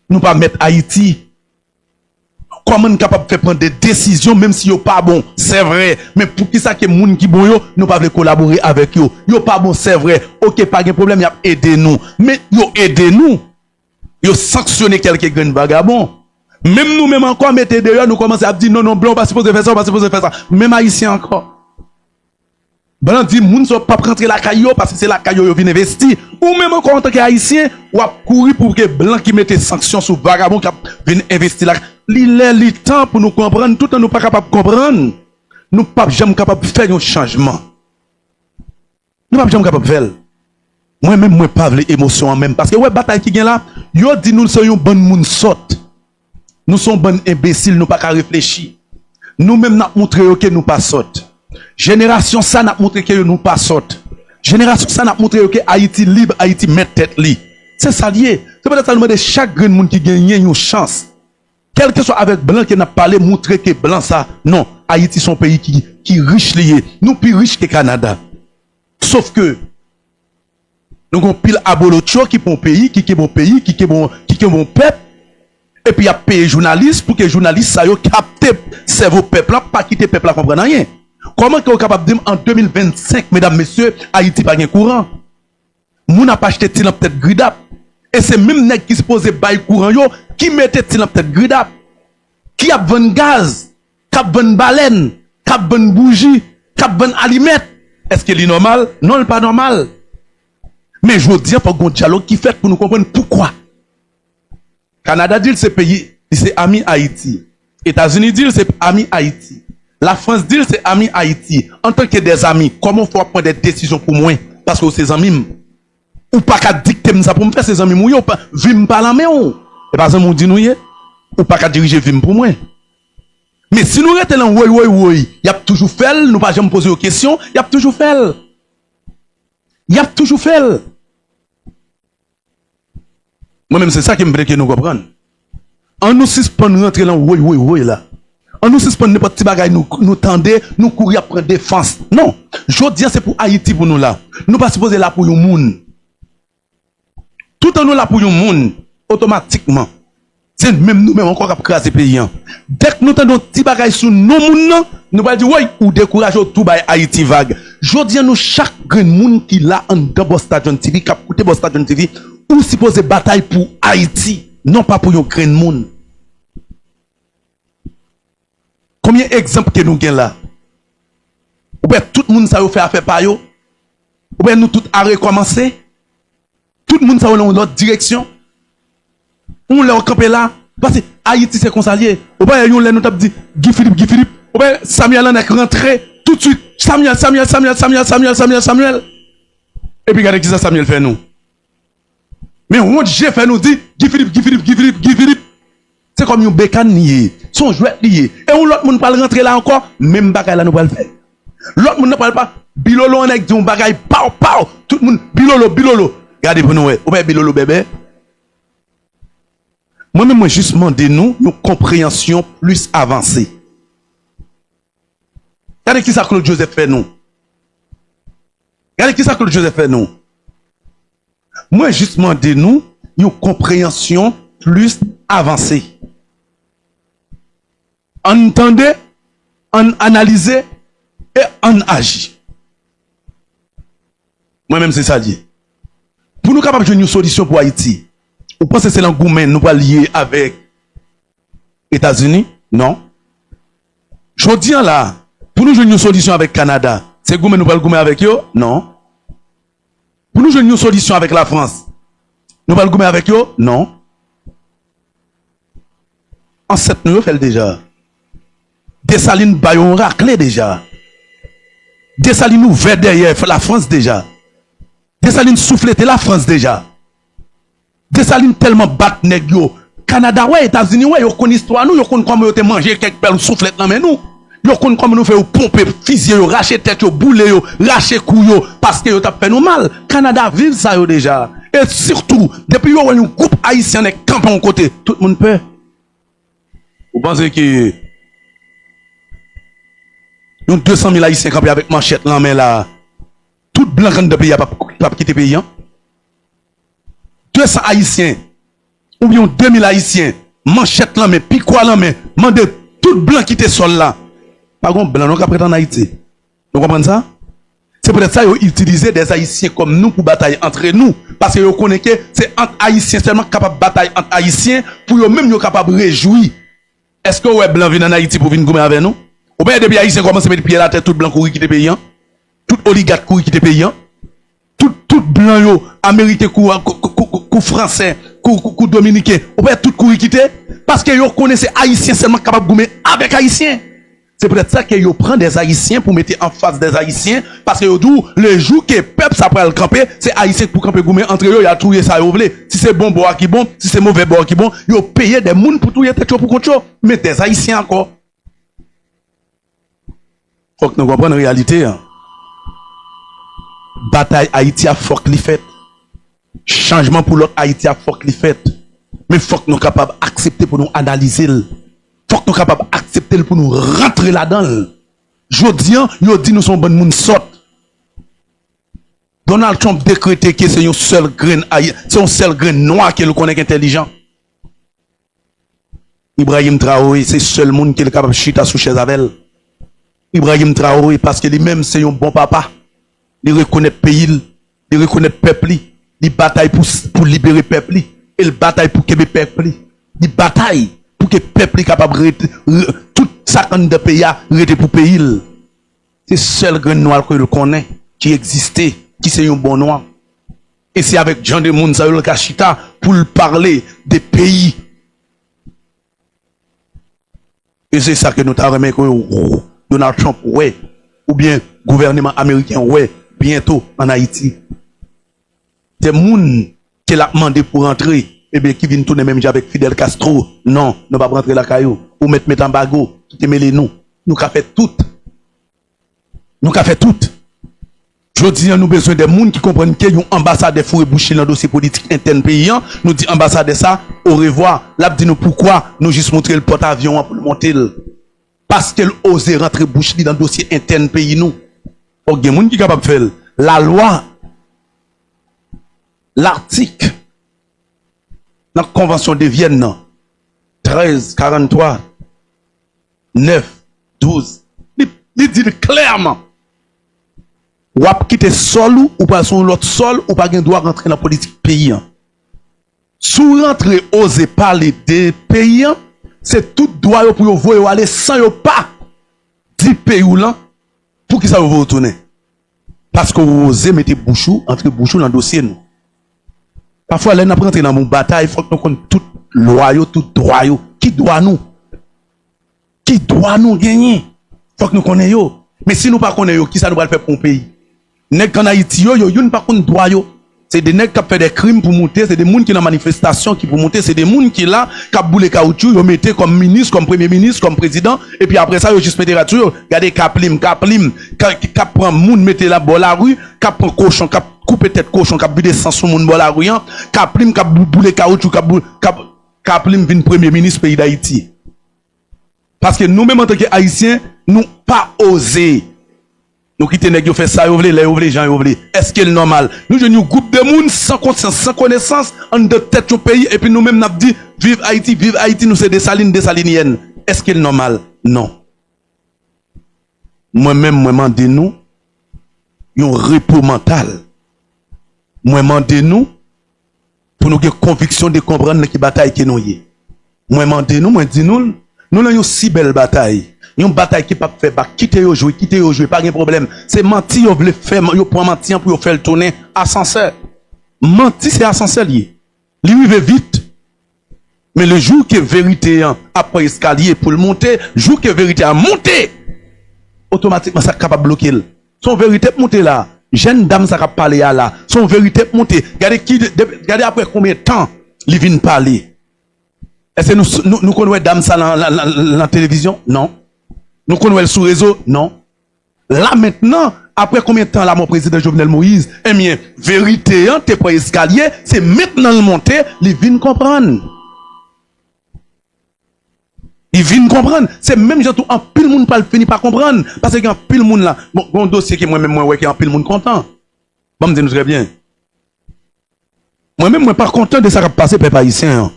Nous pas mettre Haïti. Comment nous capable de prendre des décisions même si yo pas bon, c'est vrai, mais pour qui ça que moun qui bon yo, nous pas veut collaborer avec yo. Yo pas bon, c'est vrai. OK, pas de problème, y a aider nous. Mais yo aider nous. Yo sanctionner quelques grains vagabond. Même nous, même encore, mettez derrière, nous commençons à dire non, blanc, pas supposé faire ça, pas supposé faire ça. Même haïtien encore. Blanc dit, moun ne pas rentrer la caillou parce que c'est la caillou qui vient investir. Ou même encore en tant qu'haïtien, ou à courir pour que blanc qui mette sanctions sur vagabond qui vient investir là. Il est le temps pour nous comprendre, tout en nous pas capable de comprendre. Nous pas jamais capable de faire un changement. Nous pas jamais capable de faire. Moi-même, moi pas les émotions en même. Parce que ouais, bataille qui vient là, yo dit nous sommes bon moun saute. Nous sommes bon imbéciles, nous pas qu'à réfléchir. Nous-mêmes, nous montré que nous pas saute. Génération ça, nous montré que nous pas saute. Génération ça, nous montré que Haïti libre, Haïti met tête li. C'est ça lié. C'est peut-être ça nous demande chaque grand monde qui gagne une chance. Quel que soit avec blanc qui n'a parlé, montrer que blanc ça. Non, Haïti son pays qui riche lié. Nous plus riche que Canada. Sauf que nous avons pile abolocho qui est bon pays, qui est bon peuple. Et puis, il y a payé journalistes pour que les journalistes ça captent cerveau peuple, pas quitter peuple à comprendre rien. Comment est-ce capable de dire en 2025, mesdames, messieurs, Haïti pas de courant? Moun n'a pas acheté tilan peut-être gridap. Et c'est même nèg qui se pose bail courant yo, qui mettait tilan peut-être gridap. Qui a bon gaz, qui a bon baleine, qui a bon bougie, qui a bon aliment. Est-ce que c'est normal? Non, c'est pas normal. Mais je veux dire, il faut un dialogue qui fait pour nous comprendre pourquoi. Canada dit c'est pays, c'est ami Haïti. États-Unis dit c'est ami Haïti. La France dit c'est ami Haïti. En tant que des amis, comment faut prendre des décisions pour moi? Parce que c'est amis. Ou pas qu'à dicter ça pour me faire ces amis mouillés, ou pas vim pas la main ou. Et par exemple, on dit nous ou pas qu'à diriger vim pour moi. Mais si nous restons là, oui, y a toujours fait, nous pas jamais poser aux questions, y a toujours fait. Y a toujours fait. Moi-même, c'est ça qui me fait que nous comprendre. En nous suspend rentrer là, oui, là. En nous suspend n'importe petit bagage, nous tendez, nous courir après défense. Non. Je dis c'est pour Haïti pour nous là. Nous pas supposé là pour le monde. Tout en nous là pour le monde, automatiquement. C'est même nous-mêmes encore qui craser pays. Dès que nous tendons petit bagage sur nos monde, nous va dire oui ou décourager tout by Haïti vague. Je dis nous chaque grand monde qui là en dans Stadium TV, qui a coûté Stadium TV, ou supposé bataille pour Haïti, non pas pour un grand monde. Combien d'exemples que nous avons là? Ou bien tout le monde ça fait affaire par yo? Ou bien nous tout à recommencer? Tout le monde ça va dans l'autre direction? On l'a campé là? Parce que Haïti c'est consalié. Ou bien nous t'a dit Guy Philippe. Ou bien Samuel en est rentré tout de suite. Samuel. Et puis regardez qui ça Samuel fait nous. Mais on j'ai fait nous dit Guy Philippe. C'est comme un bécan nié. Son jouet lié. Et on l'autre monde pas rentrer là encore, même bagaille là nous pas le faire. L'autre monde ne parle pas. Bilolo on est dit un bagaille pao. Tout le monde bilolo. Regardez pour nous ou bien bilolo bébé. Moi-même juste demander nous une compréhension plus avancée. Regardez qui ça Claude Joseph fait nous. Moi juste demander nous une compréhension plus avancée. On entendait, on analysait et on agit. Moi-même, c'est ça dit. Pour nous capables de jouer une solution pour Haïti, vous pensez que c'est l'engouement nous pas lié avec États-Unis? Non. Je dis là, pour nous jouer une solution avec Canada, c'est gourmet nous pas le gourmet avec eux? Non. Pour nous jouer une solution avec la France, nous pas le gourmet avec eux? Non. En 7 nous fait déjà. Dessalines bayon raclé déjà. Dessalines ouvert derrière la France déjà. Dessalines souffleté la France déjà. Dessalines tellement bat nèg yo. Canada ouais, États-Unis ouais, yo connaissent histoire nous, yo connaissent comment yo te manger quelques perles soufflette dans mais nous. Yo connaissent comment nous fait pomper fusil yo, racher tête yo, bouler yo, racher cou yo parce que yo t'a fait nous mal. Canada vive ça yo déjà. Et surtout, depuis yo un groupe haïtien est campé en côté, tout le monde peut. Vous pensez que nous 200 000 haïtiens campés avec manchette là mais là tout blanc de pays pas quitter pays. 200 haïtiens ou bien 2000 haïtiens manchette là mais picouа là mais mandé tout blanc quitter sol là. Pas gon blanc non ka prétendre en Haïti. Vous comprenez ça? C'est peut-être ça ils utiliser des haïtiens comme nous pour batailler entre nous parce que vous connaissez que c'est entre haïtiens seulement capable de batailler entre haïtiens pour eux même capable de réjouir. Est-ce que ouais blanc vient en Haïti pour venir gommer avec nous? Ou bien depuis haïtiens commencent à mettre pied à la tête tout blanc courir quitter pays. Tout oligarque courir quitter pays. Tout blanc yo américain coup français coup dominicain. Ou bien tout courir quitter parce que yo connaissent haïtiens seulement capable de gommer avec haïtiens. C'est peut-être ça que yo prend des haïtiens pour mettre en face des haïtiens parce que yo dit le jour que peuple ça prend le camper, c'est haïtien pour camper gommer entre eux, il a trouvé ça yo vle. Si c'est bon bois qui bon, si c'est mauvais bois qui bon, yo payer des moun pour touyer tête pour contre mais des haïtiens encore. Faut que nous comprenions la réalité. Hein. Bataille Haïti a faut que fait. Changement pour l'autre Haïti a faut que fait. Mais faut que nous soyons capables d'accepter pour nous analyser. Faut que nous soyons capables d'accepter pour nous rentrer là-dedans. Jodi, yo dit nous sommes bon moun sort. Donald Trump décrété que c'est un seul grain noir qui nous connaît intelligent. Ibrahim Traoré, c'est seul monde qui est capable de chita sous chaise avec elle. Ibrahim Traoré, parce que lui-même, c'est un bon papa. Il reconnaît le pays, il reconnaît le peuple, il bataille pour libérer le peuple, et il bataille pour que le peuple, il bataille pour que le peuple est capable de tout ça quand de pays a rester pour pays. C'est seul grain noir que je connais, qui existait, qui c'est un bon noir. Et c'est avec Jean de Moun, ça le Kachita, pour parler des pays. Et c'est ça que nous t'avons remis que Donald Trump, ouais, ou bien gouvernement américain, ouais, bientôt en Haïti. C'est moun qui l'a demandé pour rentrer, et bien qui vient tourner même avec Fidel Castro. Non, ne pas rentrer la caillou, ou mettre embargo, qui te mêle nous. Nous qu'a fait tout. Nous qu'a fait tout. Je dis, nous avons besoin de gens qui comprennent qu'il y a une ambassade de Fouré Boucher dans le dossier politique interne pays. Nous disons ambassade de ça, au revoir. Là, dit nous pourquoi nous juste montrer le porte-avions pour le monter. Parce qu'elle ose rentrer Boucher dans le dossier interne pays nous. Il y a des gens qui sont capables de faire. La loi, l'article, la convention de Vienne, 13, 43, 9, 12, il dit clairement. Ou à quitter sol ou pas sur l'autre sol ou pas gen droit rentrer dans la politique pays. Sous rentrer oser parler des pays, c'est tout droit pour vous aller sans yo pas dit pays ou là pour qui ça vous retourner. Parce que vous osez mettre bouchou entre bouchou dans le dossier nous. Parfois là n'a pas rentrer dans mon bataille, il faut que nous connaissions tout loi tout droit qui doit nous gagner. Faut que nous connaissions. Mais si nous pas connaissons qui ça nous va faire pour un pays. Nèg en Haïti yo yon pas connaît droit yo. C'est des nèg qui fait des crimes pour monter, c'est des moun qui dans manifestation qui pour monter, c'est des moun qui là qui boule caoutchouc, yo mettez comme ministre, comme premier ministre, comme président et puis après ça yo juste mettez là-dessus, regardez Kaplim qui prend moun mettez la bol la rue, qui prend cochon, qui coupe tête cochon, qui vide sang sur moun bol la rue, Kaplim qui boule caoutchouc, Kaplim vient premier ministre pays d'Haïti. Parce que nous-mêmes en tant qu'Haïtiens, nous pas oser. Nous quitter nèg yo fait ça, yo vle, les gens yo vle. Est-ce qu'il est normal? Nous jeunes groupe de monde sans conscience, sans connaissance, en de tête au pays et puis nous-mêmes n'a dit vive Haïti, nous c'est des saliniennes. Est-ce qu'il est normal? Non. Moi-même moi mandé nous un repos mental. Moi mandé nous pour nous avoir conviction de comprendre qui bataille qui nous y. Moi mandé nous, moi dit nous avons une si belle bataille. Une bataille qui pas fait quitter yo jouer, pas de problème. C'est mentir yo veut faire, yo prend mentir pour faire le tourner ascenseur. Mentir c'est ascenseur lié. Lui arrive vite. Mais le jour que vérité après escalier pour le monter, jour que vérité a monté, automatiquement ça capable bloquer. Son vérité monter là. Jeune dame ça capable parler là. Son vérité monter. Regardez après combien de temps il vient parler. Est-ce que nous connaissons dame ça dans la télévision? Non. Nous connaissons sous réseau? Non. Là maintenant, après combien de temps là mon président Jovenel Moïse, eh bien, vérité, t'es pas escalier, c'est maintenant le monter, il vient comprendre. Il vient comprendre. C'est même gens en pile monde pas fini par comprendre. Parce qu'il y a un pile monde là. Bon dossier qui moi-même, moi, qui a un pile monde content. Bon, me dit nous très bien. Moi-même, moi, pas content de ça qui a passé, peuple haïtien.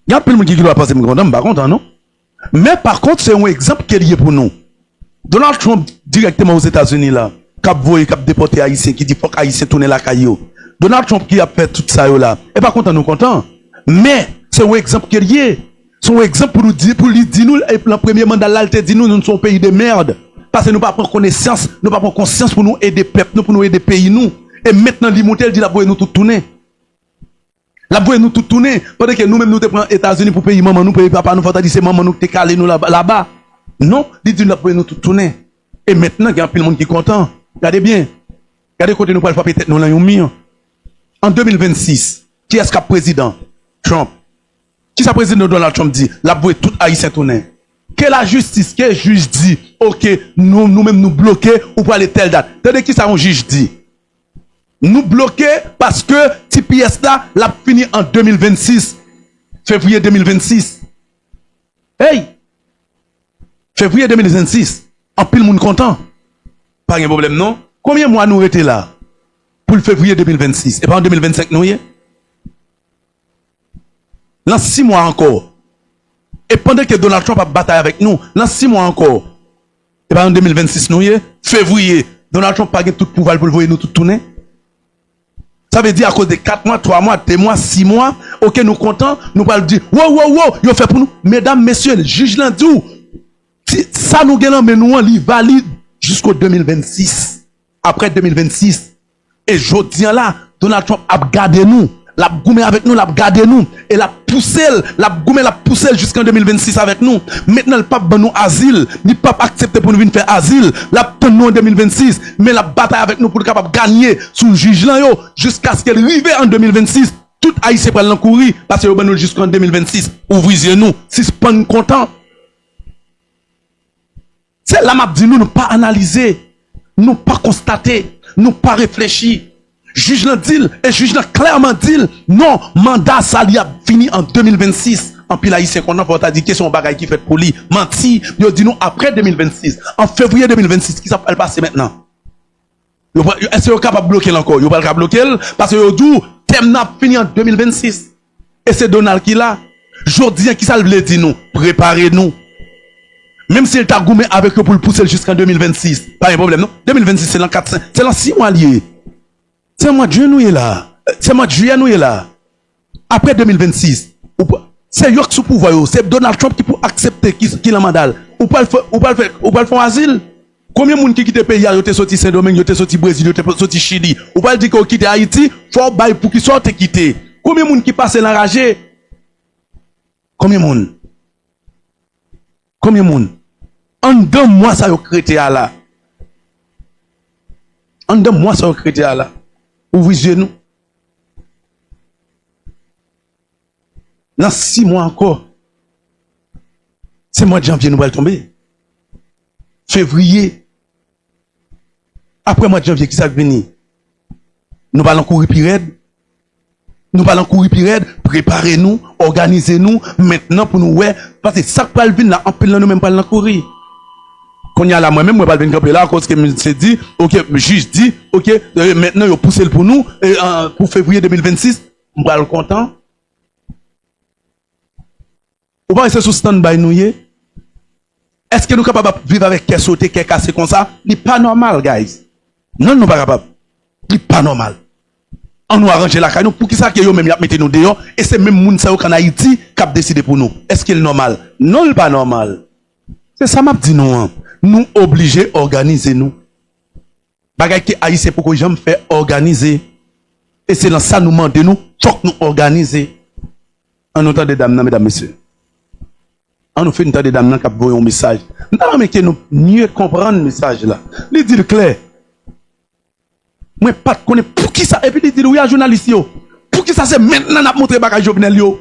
Il y a un pile monde qui doit passer, me content, pas content, non? Mais par contre, c'est un exemple qui est lié pour nous. Donald Trump, directement aux États-Unis, là, cap voyé, cap déporté haïtien, qui dit faut qu'haïtien tourne la caillou. Donald Trump qui a fait tout ça, là. Et pas content, nous content. Mais, c'est un exemple qui est lié. C'est un exemple pour nous dire, nous, et le premier mandat là, il dit nous sommes un pays de merde. Parce que nous pas prendre connaissance, nous pas prendre conscience pour nous aider peuple, nous pour nous aider pays, nous. Et maintenant, il dit la voie nous tout tourner. La voie nous tout tourner. Pendant que nous-mêmes nous te prenons États-Unis pour payer maman, nous payer papa, nous faut dire c'est maman nous qui te calé nous là-bas. Non, il dit la voie nous tout tourner. Et maintenant, il y a un peu de monde qui est content. Regardez bien. Regardez côté nous pour le peut-être nous là, en 2026, qui est-ce qu'a président? Trump. Qui sa président Donald Trump dit? La voie tout haïtien tourner. Que la justice, que le juge dit, ok, nous-mêmes nous bloquer ou pour aller telle date. Regardez qui ça un juge dit? Nous bloquer parce que TPS là, l'a fini en 2026. Février 2026. Hey! Février 2026. En pile monde content. Pas de problème, non? Combien de mois nous étions là? Pour le février 2026. Et pas en 2025, nous y est? Dans 6 mois encore. Et pendant que Donald Trump a bataillé avec nous, dans 6 mois encore, et bien en 2026, nous, février, Donald Trump n'a pas tout pouvoir pour le nous tout tourner. Ça veut dire à cause de 4 mois, 3 mois, 2 mois, 6 mois, ok, nous comptons, nous parlons dire, wow, il fait pour nous. Mesdames, messieurs, le juge l'a dit, ça nous gagne, mais nous, il valide jusqu'au 2026. Après 2026. Et je dis là, Donald Trump a gardé nous. La goumé avec nous, la gardé nous. Et la poussé jusqu'en 2026 avec nous. Maintenant, le pape nous asile. Le pape accepte pour nous venir faire asile. La nous en 2026. Mais la bataille avec nous pour le capable gagner sous le juge là, jusqu'à ce qu'elle arrive en 2026. Tout Haïtien pour l'encourir. Parce que nous jusqu'en 2026. Ouvrez-nous. Si c'est pas nous content. C'est là, m'a dit nous, pas analyser. Nous pas constater. Nous pas réfléchir. Juge l'a dit, et juge l'a clairement dit, non, mandat ça lui a fini en 2026. En pile haïtien qu'on a pour dire que son bagage qui fait pour lui, menti, il dit non après 2026, en février 2026, qui ça va passer maintenant? Est-ce que vous capable de bloquer encore? Vous pas capable de bloquer parce que vous dit, thème n'a fini en 2026. Et c'est Donald qui l'a. Jodien qui ça veut dire nous, préparez-nous. Même s'il t'a goumé avec eux pour le pousser jusqu'en 2026, pas un problème, non? 2026, c'est l'an 4, c'est l'an 6 mois lié. C'est le mois de juin, nous est là. C'est le mois de juillet, nous est là. Après 2026, c'est York sous pouvoir, c'est Donald Trump qui peut accepter qu'il a mandat. Ou pas le faire asile. Combien de monde qui quitte le pays, il sorti Saint-Domingue, il sorti Brésil, il sorti Chili. Ou pas dire qu'il quitte Haïti, faut bailler pour qu'il sorte quitter. Combien de monde qui passe l'enragé? Combien de monde? Combien de monde? En 2 mois, ça y a créé à là. En 2 mois, ça y a créé à là. Ouvrez nous. Dans 6 mois encore. C'est mois de janvier, nous allons tomber. Février. Après mois de janvier, qui ça venir? Nous allons courir pirate. Nous allons courir pirate. Préparez-nous, organisez-nous. Maintenant pour nous, ouais. Parce que ça peut venir là, en plein nous même pas l'en courir. Quand il y a là, moi-même, moi, je vais venir là, à cause que je dit, ok, le juge dit, ok, maintenant, il a poussé pour nous, et, pour février 2026, on va le content. On va rester sous stand-by, nous, est-ce que nous sommes capables de vivre avec qu'est sauté, qu'est cassé comme ça? Ce n'est pas normal, guys. Non, nous ne sommes pas capables. Ce n'est pas normal. On nous arrange la caille, pour qui ça que yo même y a mis nous dehors, et c'est même moun sa yo en Haïti qui a décidé pour nous. Est-ce qu'il est normal? Non, il n'est pas normal. C'est ça m'a dit non. Nous obligés organiser nous. Bagay que haïtien pour que j'aime faire organiser. Et c'est dans ça nous demandons nous, faut que nous organiser. En autant de dames, mesdames, messieurs. On nous fait une tas de dames qui ont un message. Non, mais que nous mieux comprendre le message là. Il dit clair. Moi, pas de connaître pour qui ça. Et puis il dit oui à journaliste yo. Pour qui ça c'est maintenant n'a montré bagage Jovenel yo.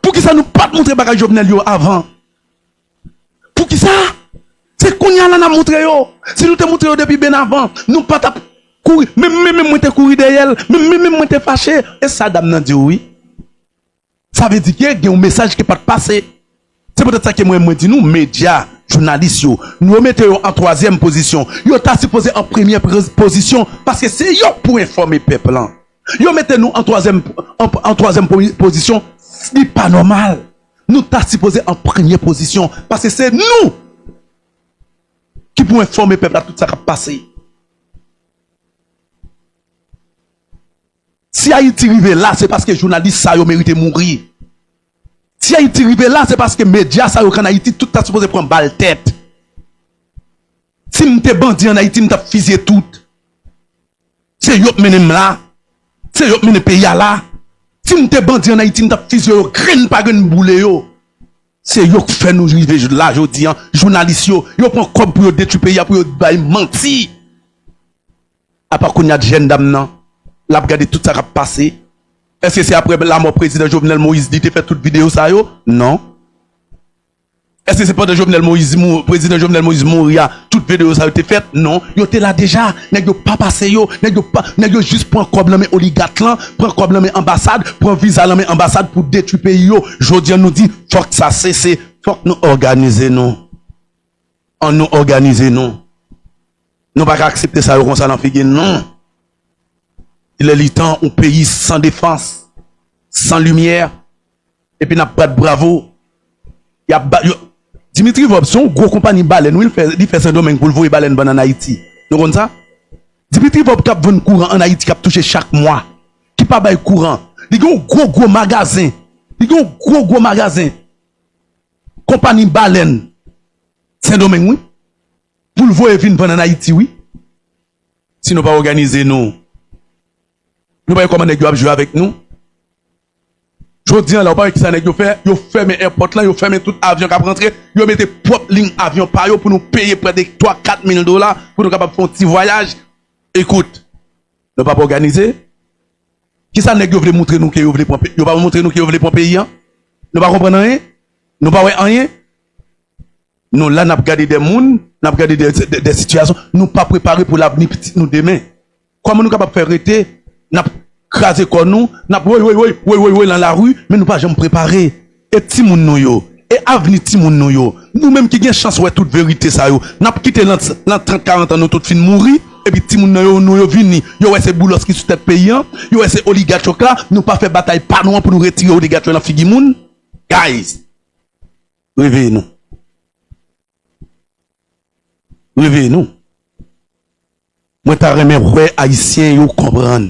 Pour qui ça nous pas montrer bagage Jovenel yo avant. Pour qui ça? C'est qu'on y a là n'a montré yo. Si nous te montré yo depuis bien avant, nous pas t'a courir, même moi te courir derrière, même moi te fâché. Et ça dame nan dit oui. Ça veut dire qu'il y a un message qui pas passer. C'est peut-être ça que moi dis nous médias, journalistes yo, nous mettons en 3e position. Yo t'a supposé en première position parce que c'est yo pour informer peuple là. Yo mettez nous en 3e position, c'est pas normal. Nous t'a supposé en première position parce que c'est nous qui pour informer peuple à tout ça qui a passé. Si Haïti arrive là, c'est parce que les journalistes ça yo mérité mourir. Si Haïti arrive là, c'est parce que les médias ça yo en Haïti tout a supposé prendre balle tête. Si m'te bandit en Haïti, m'ta fusillé tout. C'est yo menem là. C'est yo menem pays là. Si m'te bandit en Haïti, m'ta fusillé yo graine par graine boule yo. C'est yo qui fait nous arriver là jodi an, journalistes yo prend comme pour détruire pays pour yo menti. À part qu'on y a de jeunes dames nan, la regarder tout ça qui a passé. Est-ce que c'est après la mort président Jovenel Moïse dit fait toute vidéo ça yo? Non. Est-ce que c'est pas de Jovenel Moïse président Jovenel Moïse mourir toute vidéo ça a été faite? Non. Yo était là déjà, nèg yo pas passé yo, nèg yo juste prend comme les oligarque là, prend comme les ambassade, prend visa dans ambassade pour détruire pays yo. Jodi nous dit faut que ça cesse, faut que nous organiser nous. On nous organiser nous. Nous pas accepter ça comme ça dans figue non. Il est le temps un pays sans défense, sans lumière et puis n'a pas de bravo. Dimitri Vob, son gros compagnie baleine, il fait Saint-Domingue pour le voyer baleine en Haïti. Nous comprenons ça? Dimitri Vob qui a un courant en Haïti qui a touché chaque mois. Qui pas bail courant. Il y a un gros magasin. Il y a un gros magasin. Compagnie baleine. Saint-Domingue, oui. Pour le voyer venir en Haïti, oui. Si nous pas organiser nous. Nous pas comment nous jouer avec nous. Je dis là, pas qui ça nèg yo ferme airport là, yo ferme tout avion qui rentré, yo mettez propre ligne avion par yo pour nous payer près de 3-4 000 $ pour nous capable faire un petit voyage. Écoute, nous pas organiser. Qui ça nèg yo veut montrer nous que yo veut prendre, yo pas montrer nous que yo veut prendre pays hein? Nous pas comprendre rien, nous pas ouais rien. Nous là n'a regardé des monde, n'a regardé des situations, nous pas préparé pour l'avenir petit nous demain. Comment nous capable faire arrêter n'a craser comme nous, n'a oui dans la rue, mais nous pas jamais préparer. Et ti moun nou yo, et avenir ti moun nou yo. Nous même qui gagne chance ouais toute vérité ça yo. N'a quitté l'an 30-40 ans nous tout fin mourir et puis ti moun nou yo vini. Yo ouais c'est boulos qui sous tête paysan, yo ouais c'est oligarque là, nous pas faire bataille pas nous pour nous retirer oligarque dans figi moun. Guys. Réveillez-nous. Réveillez-nous. Moi ta remet ouais haïtien yo comprendre.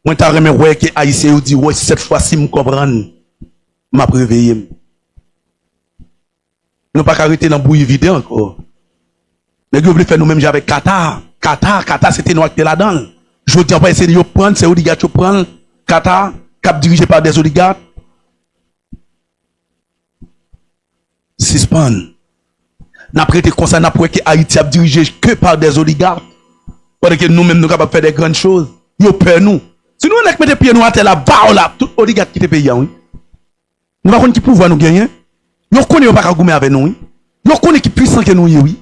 Moi, t'as remis ouais que Haïtien dit ouais cette fois-ci me comprendre m'a réveillé. Nous pas arrêter dans bouillie vide encore. Mais vous voulez faire nous-mêmes avec Qatar. Qatar c'était nous qui là-dedans. Je dis on va essayer de prendre c'est oligarques prendre Qatar cap dirigé par des oligarques. Suspend. N'a prêté comme ça n'a pas que Haïti a dirigé que par des oligarques. Parce que nous-mêmes nous capables faire des grandes choses. Yo peur nous. Si nous on mettre pied nous à terre là-bas là, tout oligarque qui te paye oui. Nous pas qui pouvoir nous gagner. Nous connaît pas goumer avec nous oui. Nous connaît qui puissant que nous oui.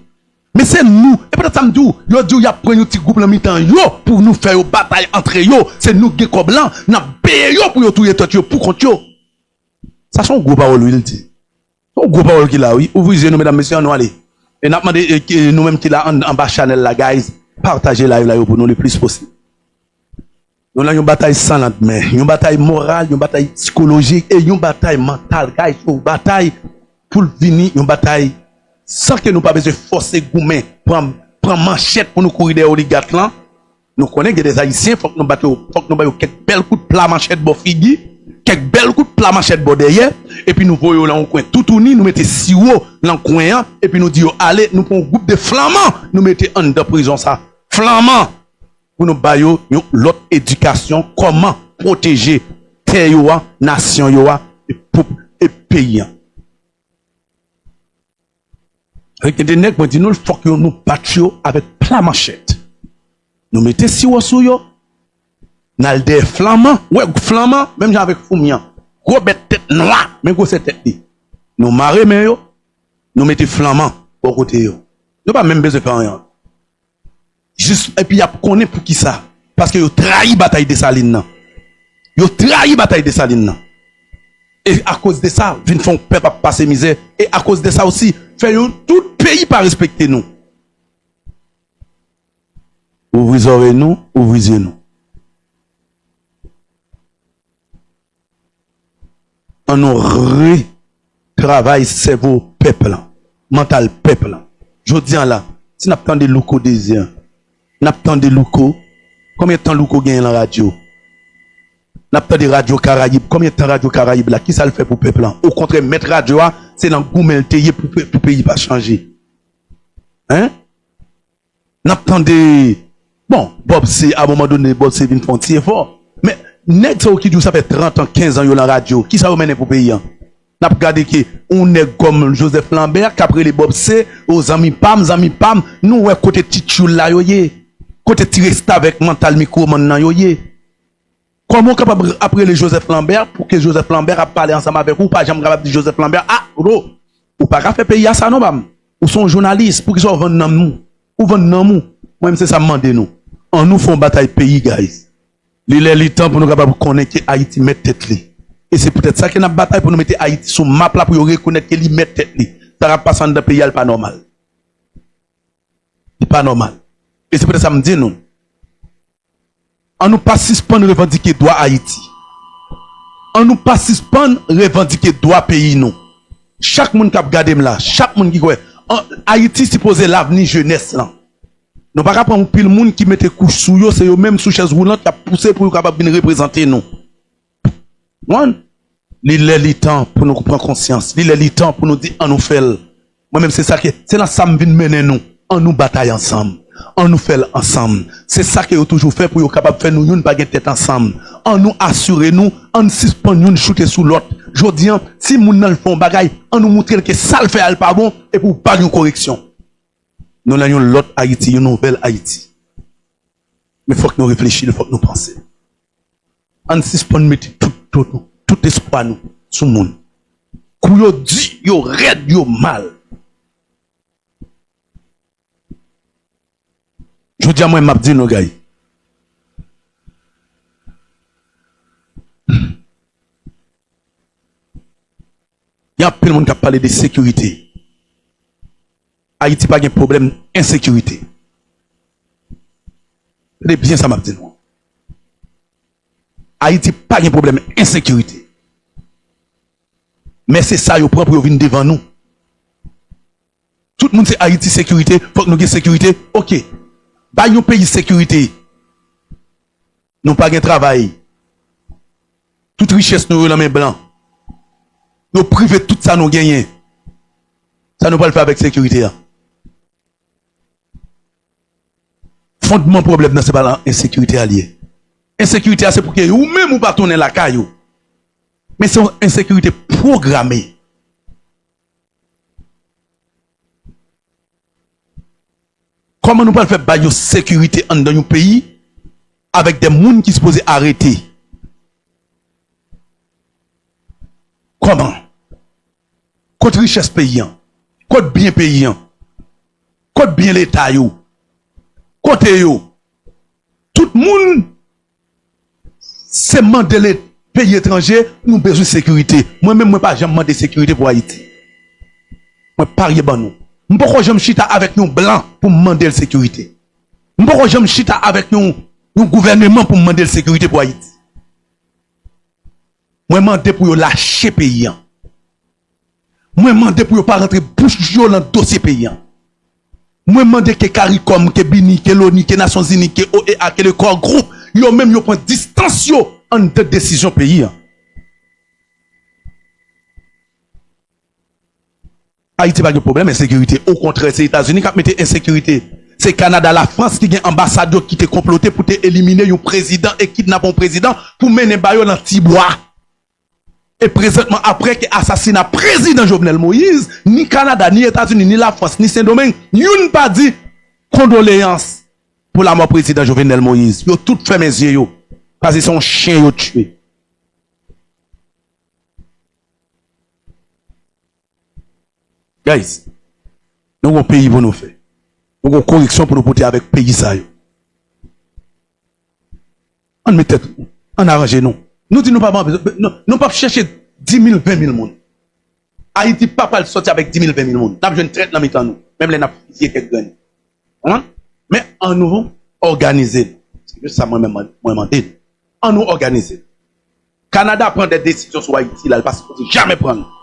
Mais c'est nous et peut-être ça me dit yo dit y a prendre un petit groupe dans mi-temps yo pour nous faire une bataille entre yo, c'est nous qui comme blanc, n'a payer yo pour yo touyer tête yo pour contre yo. Ça sont gros parole il dit. Son gros parole qui là oui. Ouvrez nous mesdames messieurs nous aller. Et n'a demandé nous même qui là en bas channel là guys, partagez live là pour nous le plus possible. Nous avons une bataille sans lendemain, une bataille morale, une bataille psychologique et une bataille mentale. Guys, une bataille pour venir, une bataille sans que nous pas besoin de forcer gourmet, prendre manchette pour nous courir des oligarques là. Nous connaissons que des Haïtiens, faut que nous battions quelques belles coups de plat manchette pour figi, quelques belles coups de plat manchette pour derrière, et puis nous voyons là un coin tout uni, nous mettons sirop dans le coin, et puis nous disons allez, nous prenons un groupe de flamands, nous mettons en de prison ça. Flamands! Pour nous bailler l'autre éducation, comment protéger terre, nation, et peuple et pays. Avec des nègres, dit nous, il faut que nous battions avec plat manchette. Nous mettons si ou sous yo. Nal des flamands, ouais, flamands, même avec Foumian. Gros bête tête noire, même gros cette tête. Nous marrer, mais yo, nous mettons flamands au côté yo. Nous pas même besoin de faire rien. Juste, et puis, il y a qu'on est pour qui ça? Parce que vous trahi bataille de Saline. Vous trahi bataille de Saline. Et à cause de ça, vous font peuple passer misère. Et à cause de ça aussi, fait tout pays pas respecter nous. Ouvrez nous, ouvrez nous. On nous retravaille cerveau peuple, mental peuple. Je dis là, si nous avons des locaux désirs, n'a pas de Louko. Combien de temps Louko gagne la radio? N'a pas de radio Caraïbe. Combien de temps radio Caraïbe là? Qui ça le fait pour peuple? Au contraire, mettre radio, c'est dans le goumel pour pays pas changer. Hein? N'a pas de. Bon, Bob, c'est à un moment donné, Bob, c'est une frontière fort. Mais, net ça qui dit ça fait 30 ans, 15 ans, yo la radio. Qui ça remène pour pays? N'a pas regardé que on est comme Joseph Lambert, qu'après les Bob, c'est aux amis Pam, nous, ouais, côté Tichou là, yo yé. Côté tiré avec mental micro maintenant yoye. Comment capable après le Joseph Lambert pour que Joseph Lambert a parlé ensemble avec vous pas jamais capable de Joseph Lambert ou pas faire payer à ça non bam ou son journaliste pour qu'ils soient vendre dans nous ou vendre dans nous moi même c'est ça demander nous en nous font bataille pays guys. Il est le temps pour nous capable connaître que Haïti met tête li et c'est peut-être ça que n'a bataille pour nous mettre Haïti sur map là pour reconnaître que li met tête li. Ça va passer dans pays pas normal. C'est pas normal. Et c'est peut-être ça me dit nous. On nous pas suspendre revendiquer droit Haïti. On nous pas suspendre revendiquer droit pays nous. chaque monde qui a regardé là, chaque monde qui croit, Haïti supposé l'avenir jeunesse là. Nous pas prendre pile monde qui mette couche sous yo, c'est eux même sous chaise roulante qui a poussé pour capable venir représenter nous. Il est le temps pour nous prendre conscience. Il est le temps pour nous dire on nous fait. Moi-même c'est ça que c'est là ça me vient mener nous. On nous bataille ensemble. On nous fait ensemble. C'est ça que vous toujours fait pour vous capable de faire nous une pas tête ensemble. On nous assure nous, on suspend nous shooter sous l'autre. Je dis si moun nan font bagaille, on nous montre que ça le fait al pas bon et pour pas une correction. Nous avons l'autre Haïti, une nouvelle Haïti. Mais il faut que nous réfléchissions, il faut que nous pensions. On suspend mettre tout espoir nous sous le monde. Kou yo dit, yo red, yo mal. Je dis à moi, je dis nos gars. Il y a plein de monde qui a parlé de sécurité. Haïti n'a pas de problème d'insécurité. C'est bien ça, m'a dit. Haïti n'a pas de problème d'insécurité. Mais c'est ça, yo propre, yo vient devant nous. Tout le monde c'est Haïti sécurité, faut que nous ayons sécurité. Ok. Bah, yon pays sécurité. Nous pas de travail. Toute richesse nous dans les mains blancs. Nous priver tout ça nous gagner. Ça nous pas le faire avec sécurité. Fondement problème c'est pas l'insécurité alliée. Insécurité c'est pour que ou même ou pas tourner la caillou. Mais c'est une insécurité programmée. Comment nous pas faire bailler sécurité dans un pays avec des gens qui se posent arrêter? Comment? Contre richesse paysan, contre bien paysan, contre bien l'État yo, contre yo. Tout le monde c'est demander les pays étrangers, nous besoin de sécurité. Moi-même, moi pas jamais demandé sécurité pour Haïti. Moi parier ban nous. M'poko j'aime chita avec nous blancs pour demander la sécurité. M'poko j'aime chita avec nous gouvernement pour demander la sécurité pour Haïti. Moi mandé pour lâcher paysan. Moi mandé pour pas rentrer bouche dans le dossier paysan. Moi mandé que CARICOM, que BINI, que l'ONU, que Nations Unies, que OEA, que le corps groupe, yo même yo prend distance yo en de décision paysan. Haïti pas de problème insécurité. Au contraire, c'est les États-Unis qui mettent insécurité. C'est Canada, la France qui ont ambassadeur qui te comploté pour te éliminer un président et kidnapper un président pour mener bayo dans Tibois. Et présentement, après que assassinat président Jovenel Moïse, ni Canada, ni États-Unis, ni la France, ni Saint-Domingue, y'ont pas dit condoléances pour la mort président Jovenel Moïse. Yo tout fait mes yeux yo. Parce que son chien yo tué. Guys, nous avons un pays pour nous faire. Nous avons une correction pour nous porter avec le pays. On met tête, on arrange nous. Nous disons nous pas chercher 10 000, 20 000 personnes. Haïti pas pas sortir avec 10 000, 20 000 personnes. Nous avons une traite dans le nous. Même les nappes quelques gagnent. Mais en nous organiser. C'est juste ça moi-même demandé. En nous organiser. Canada prend des décisions sur Haïti, là, il ne va jamais prendre.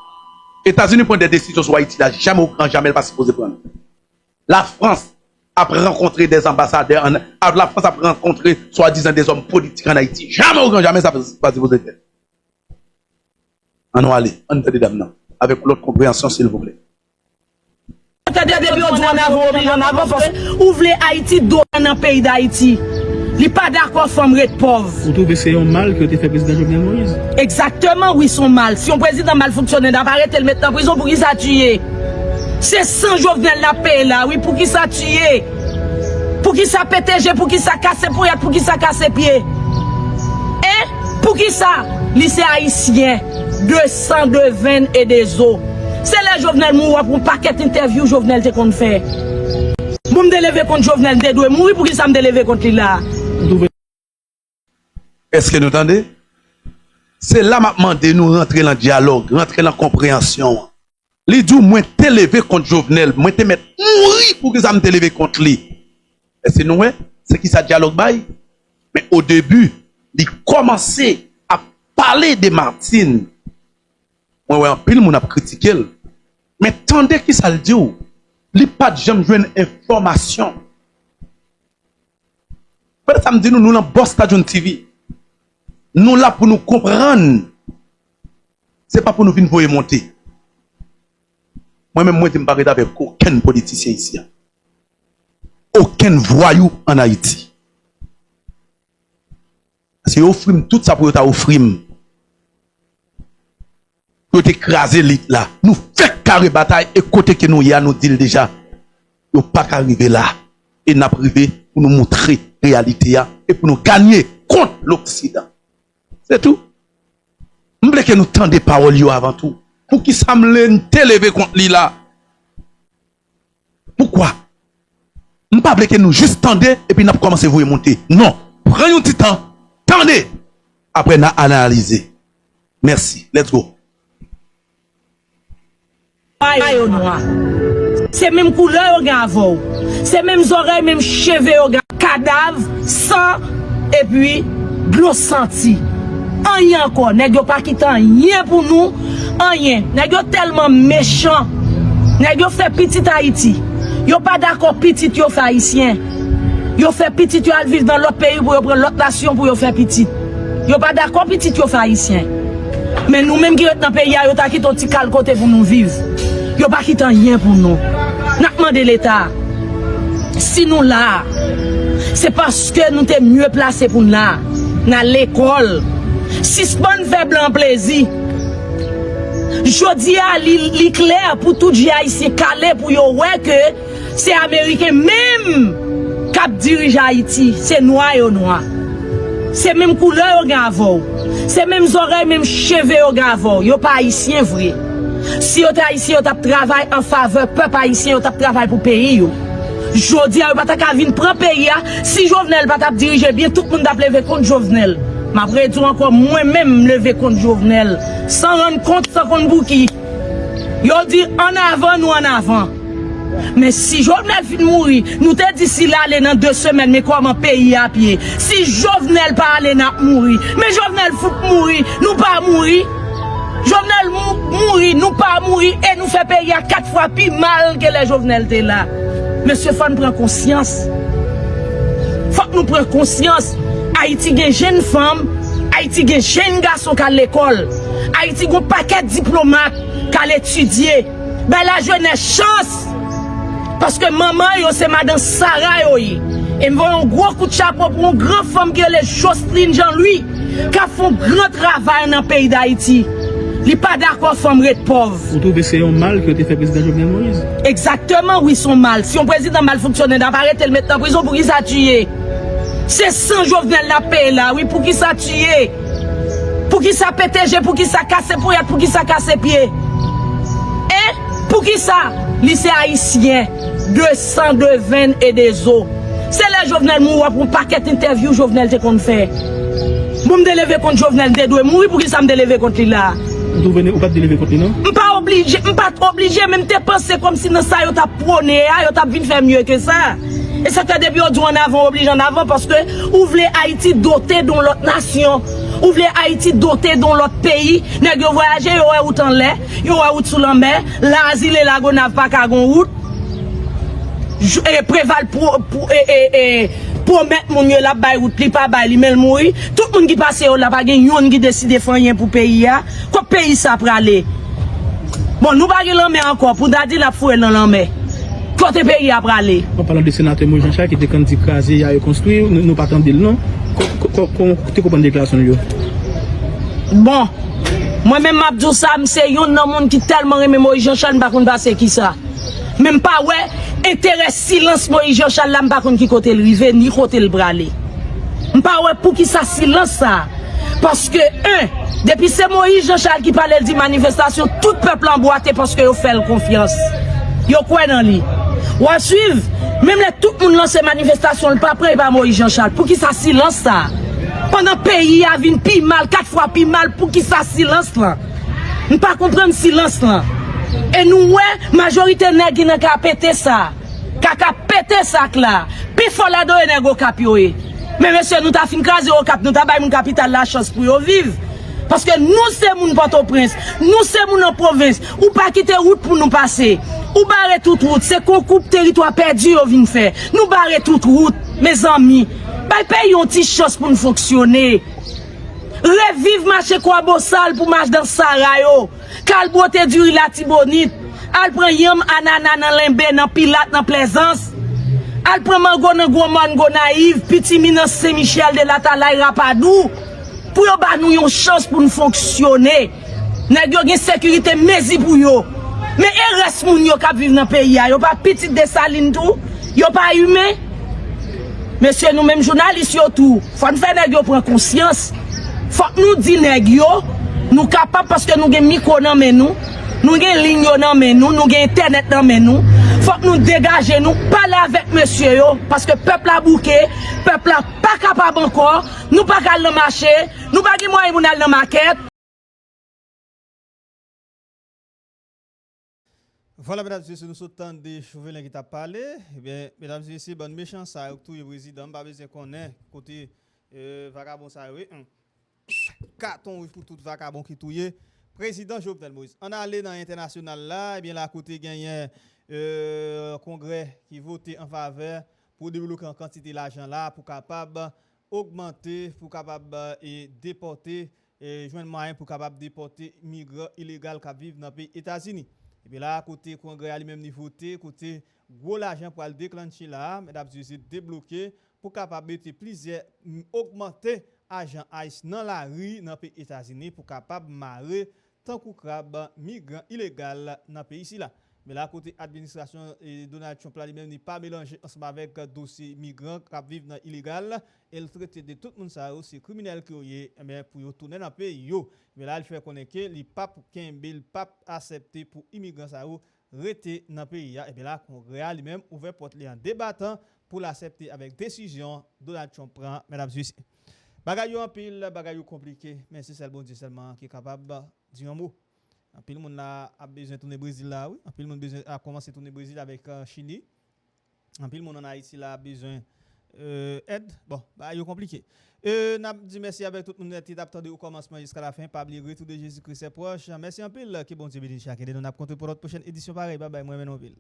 États-Unis prennent des décisions sur Haïti, là, jamais pas supposé prendre. La France a rencontré des ambassadeurs, la France a rencontré, soi-disant, des hommes politiques en Haïti. Jamais ça pas supposé faire. On va aller, on te dit d'amener, avec l'autre compréhension, s'il vous plaît. Ouvrez Haïti dans le pays d'Haïti. Il n'est pas d'accord femme être pauvre. Vous trouvez que c'est un mal que tu fait président Jovenel Moïse? Exactement, oui, son mal. Si un président mal fonctionne, d'apparaître, il met en prison pour qu'il s'est tué. C'est sans Jovenel la paix là, oui, pour qu'il s'est tué. Pour qu'il s'est pété, pour qu'il s'est cassé pour qu'il s'est cassé pied. Et pour qu'il s'est lycée haïtien, 200 de veine et des os. C'est là Jovenel mourir pour un paquet d'interviews Jovenel te qu'on fait. Moi me délever contre Jovenel te doit mourir pour qu'il ça me délever contre lui là. Est-ce que nous entendez? C'est là maintenant de nous rentrer dans le dialogue, rentrer dans la compréhension. Les dit moins t'élever contre Jovenel, moins te mettre mourir pour que ça me t'élever contre lui. Est-ce que nous c'est qui ça dialogue bail? Mais au début, il commençait à parler de Martine. Ouais, un pile moun a critiqué. Mais tendez qui ça le dit ou? Li pas de jamais jouer une information. Peut-être ça me dit nous dans Boss Stadium TV. Nous là pour nous comprendre. C'est pas pour nous venir pour monter. Moi-même, moi, je ne parle pas avec aucun politicien ici. Aucun voyou en Haïti. Parce que offrir tout ça pour t'offrir. Pour t'écraser l'île là. Nous faisons carré bataille et côté que nous y a, nous dit déjà. Nous pas arriver là. Et nous privé pour nous montrer la réalité et pour nous gagner contre l'Occident. C'est tout. Je veux que nous tendons des paroles avant tout. Pour qui ça me t'élever contre lui là? Pourquoi? Je ne veux pas que nous juste tendons et puis nous commençons à vous monter. Non. Prenez un petit temps. Tendez. Après, nous analyser. Merci. Let's go. C'est même couleur au gavot. C'est même oreilles, même cheveux au cadavre, sang et puis de l'eau senti. Rien encore, nèg yo pas quitté rien pour nous, rien. Nèg yo tellement méchant. Nèg yo fait petit Haïti. Yo pas d'accord petit yo fait haïtien. Yo fait petit yo al vivre dans l'autre pays pour prendre l'autre nation pour yo faire petit. Yo pas d'accord petit yo fait haïtien. Mais nous même qui dans pays yo ta quitté petit cal côté pour nous vivre. Yo pas quitté rien pour nous. N'a demandé l'état. Si nous là, c'est parce que nous t'es mieux placé pour nous là, dans l'école. Si ce bon fait blanc plaisir, je dis à li clair pour tout les haïtien calé pour yo ouais que c'est américain même qui dirige Haïti, c'est noir ou noir. C'est même couleur au gavot. C'est même oreilles, même cheveux au gavot. Yo pas haïtien vrai. Si yo haïtien, yo t'a travail en faveur peuple haïtien, yo t'a travail pour pays yo. Je dis à yo pas ta venir prendre pays si Jovenel pas t'a diriger bien tout le monde t'a levé contre Jovenel. M'après tout encore moi-même lever contre Jovenel sans rendre compte sans qu'on bouki. Yo dit en avant nous en avant. Mais si Jovenel fin mourir, nous te dit si là aller dans 2 semaines mais comment pays à pied. Si Jovenel pas aller n'a mourir, mais Jovenel faut mourir, nous pas mourir. Jovenel mourir, nous pas mourir et nous fait payer 4 fois plus mal que les Jovenel étaient là. Monsieur faut nous prendre conscience. Faut que nous prenions conscience. Haïti gen jeune femme, Haïti gen jeune garçon qui à l'école. Haïti gon paquet de diplomates qui à l'étudier. Ben la jeunesse chance. Parce que maman yo c'est madame Sarah yo. Et me voit un gros coup de chapeau pour une grande femme qui est les Jocelyne Jean-Louis qui a fait un grand travail dans le pays d'Haïti. Il n'est pas d'accord femme reste pauvre. Vous trouvez que c'est un mal que tu fait président Jovenel Moïse? Exactement, oui, son mal. Si un président mal fonctionne, d'apparaître, il met en prison pour qu'il s'attue. C'est sans Jovenel la paix là, oui, pour qui ça tue, pour qui ça pétege, pour qui ça casse pour pour qui ça casse pied. Et pour qui ça, lycée haïtien, 202 veines et des os. C'est là Jovenel mourir pour un paquet d'interviews Jovenel te qu'on fait. Bon me délever contre Jovenel te doit mourir pour qui ça me délever contre lui là. Vous venez ou pas délever contre lui non? Pas obligé, même te penser comme si dans ça yo t'a prôné, yo t'a vinn faire mieux que ça. Et ça te depuis on dit en avant, oblige en avant parce que vous voulez Haïti doté dans l'autre nation. Vous voulez Haïti doté dans l'autre pays. Nèg yo voyager yo route en l'air, yo route sous la mer, l'asile et la gonave pas ka gon route. Et préval pour mettre mon mieux la bail route li pas bail li mais mourir. Tout le monde qui passe là pas gen yon qui décide faire rien pour pays a. Quoi pays ça pour aller. Bon nous pas gen l'en encore pour dire la fouer dans l'en mer. Côté pays à aller. En parlant de sénateur Moïse Jean-Charles qui était candidat crasé, il a construit, nous pas attendre non. Comment tu comprends la déclaration yo? Bon, moi-même m'abdou ça, c'est yon nan monde qui tellement aime Moïse Jean-Charles pas konn passer qui ça. Même pas ouais, intérêt silence Moïse Jean-Charles là pas konn qui côté le rive ni côté le bralé. Pas ouais pour qui ça silence ça. Parce que depuis c'est Moïse Jean-Charles qui parlait de manifestation, tout peuple emboîté parce que yo fait confiance. Yo quoi dans lui? Ou à suivre, même les tout le monde lance manifestation, le pas prêt par Moïse Jean-Charles. Pour qui ça silence ça? Pendant le pays a vu plus mal, 4 fois plus mal, pour qui ça silence là? Nous pas comprendre silence là. Et nous ouais, majorité nèg qui n'a qu'à péter ça. Qu'à péter ça là. Puis faut la donner nèg au cap yo. Mais monsieur nous t'a fin craser au cap, nous t'a bail mon capital la chance pour yo vivre. Parce que nous, c'est moun Port-au-Prince, nous, c'est moun en province, ou pas quitter route pour nous passer, ou barrer toute route, c'est qu'on coupe territoire perdu, on vient faire. Nous barrer toute route, mes amis. Bah, payons une petite chose pour nous fonctionner. Revive marché quoi bossal pour marcher dans Sarayo. Calbote du la tibonite. Al prend yam anana dans limbe, dans pilate, dans plaisance. Al prend mango dans goman, naïve, petit mi dans Saint-Michel de la Talaï Rapadou. Pour yo ba nou yon chance pour nous fonctionner. Nèg yo gen sécurité mezi pour yo. Mais il reste moun yo k'ap vivre dans pays yo pas petit de saline tout, yo pas humain. Monsieur nous même journalistes yo tout, faut nous faire nèg yo prendre conscience. Faut nous dire nèg yo, nous capable parce que nous gen micro nan men nous gen ligne yo nan men nous gen internet nan men nous. Faut nous dégager nous parler avec monsieur yo parce que peuple a bouqué, peuple a pas capable encore, nous pas gal dans marché, nous pas gen moyen pour aller dans market. Voilà, mesdames et messieurs, nous sommes des Chauvelin qui t'a parlé. Eh bien, mesdames et messieurs, bonne méchance, ça, tout le président, pas besoin qu'on ait côté vagabond, ça, oui. Carton rouge pour tout vagabond qui touille. Président Jovenel Moïse. On a allé dans l'international là, eh bien, là, côté gagné congrès qui votait en faveur pour débloquer en quantité l'argent là, pour capable augmenter, pour capable déporter, joindre moyen pour capable déporter migrants illégaux qui vivent dans le pays États-Unis. Et bien là, côté congrès à lui-même voté, côté gros l'argent pour le déclencher là, mesdames et messieurs, débloquer pour capable mettre plusieurs, augmenter agent ICE dans la rue dans le pays États-Unis pour capable marrer tant que crabe migrants illégaux dans le pays ici là. Mais là, côté administration, Donald Trump là lui-même n'est pas mélangé ensemble avec dossier migrants qui vivent dans illégal. Elle traite de tout le monde ça, c'est criminel qui est pour tourner dans le pays. Mais là, il fait connaître que les papes Kembe, pape accepté pour immigrants ça rester dans le pays. Et bien là, Congrès lui-même ouvert porte en débattant pour l'accepter avec décision. Donald Trump prend, mesdames et messieurs. Bagay en pile, bagay compliqué, mais c'est le bon Dieu seulement qui est capable de dire un mot. En pile monde là a besoin de tourner Brésil là, oui. En pile monde besoin a commencé tourner Brésil avec Chili. En pile monde en Haïti là a besoin aide. Bon, bah yo compliqué. N'a dit merci avec tout le monde qui attendait au commencement jusqu'à la fin. Pas oublier retour de Jésus-Christ est proche. Merci en pile que bon Dieu bénisse chacun. Nous n'a compté pour notre prochaine édition pareil. Bye bye, moi même en ville.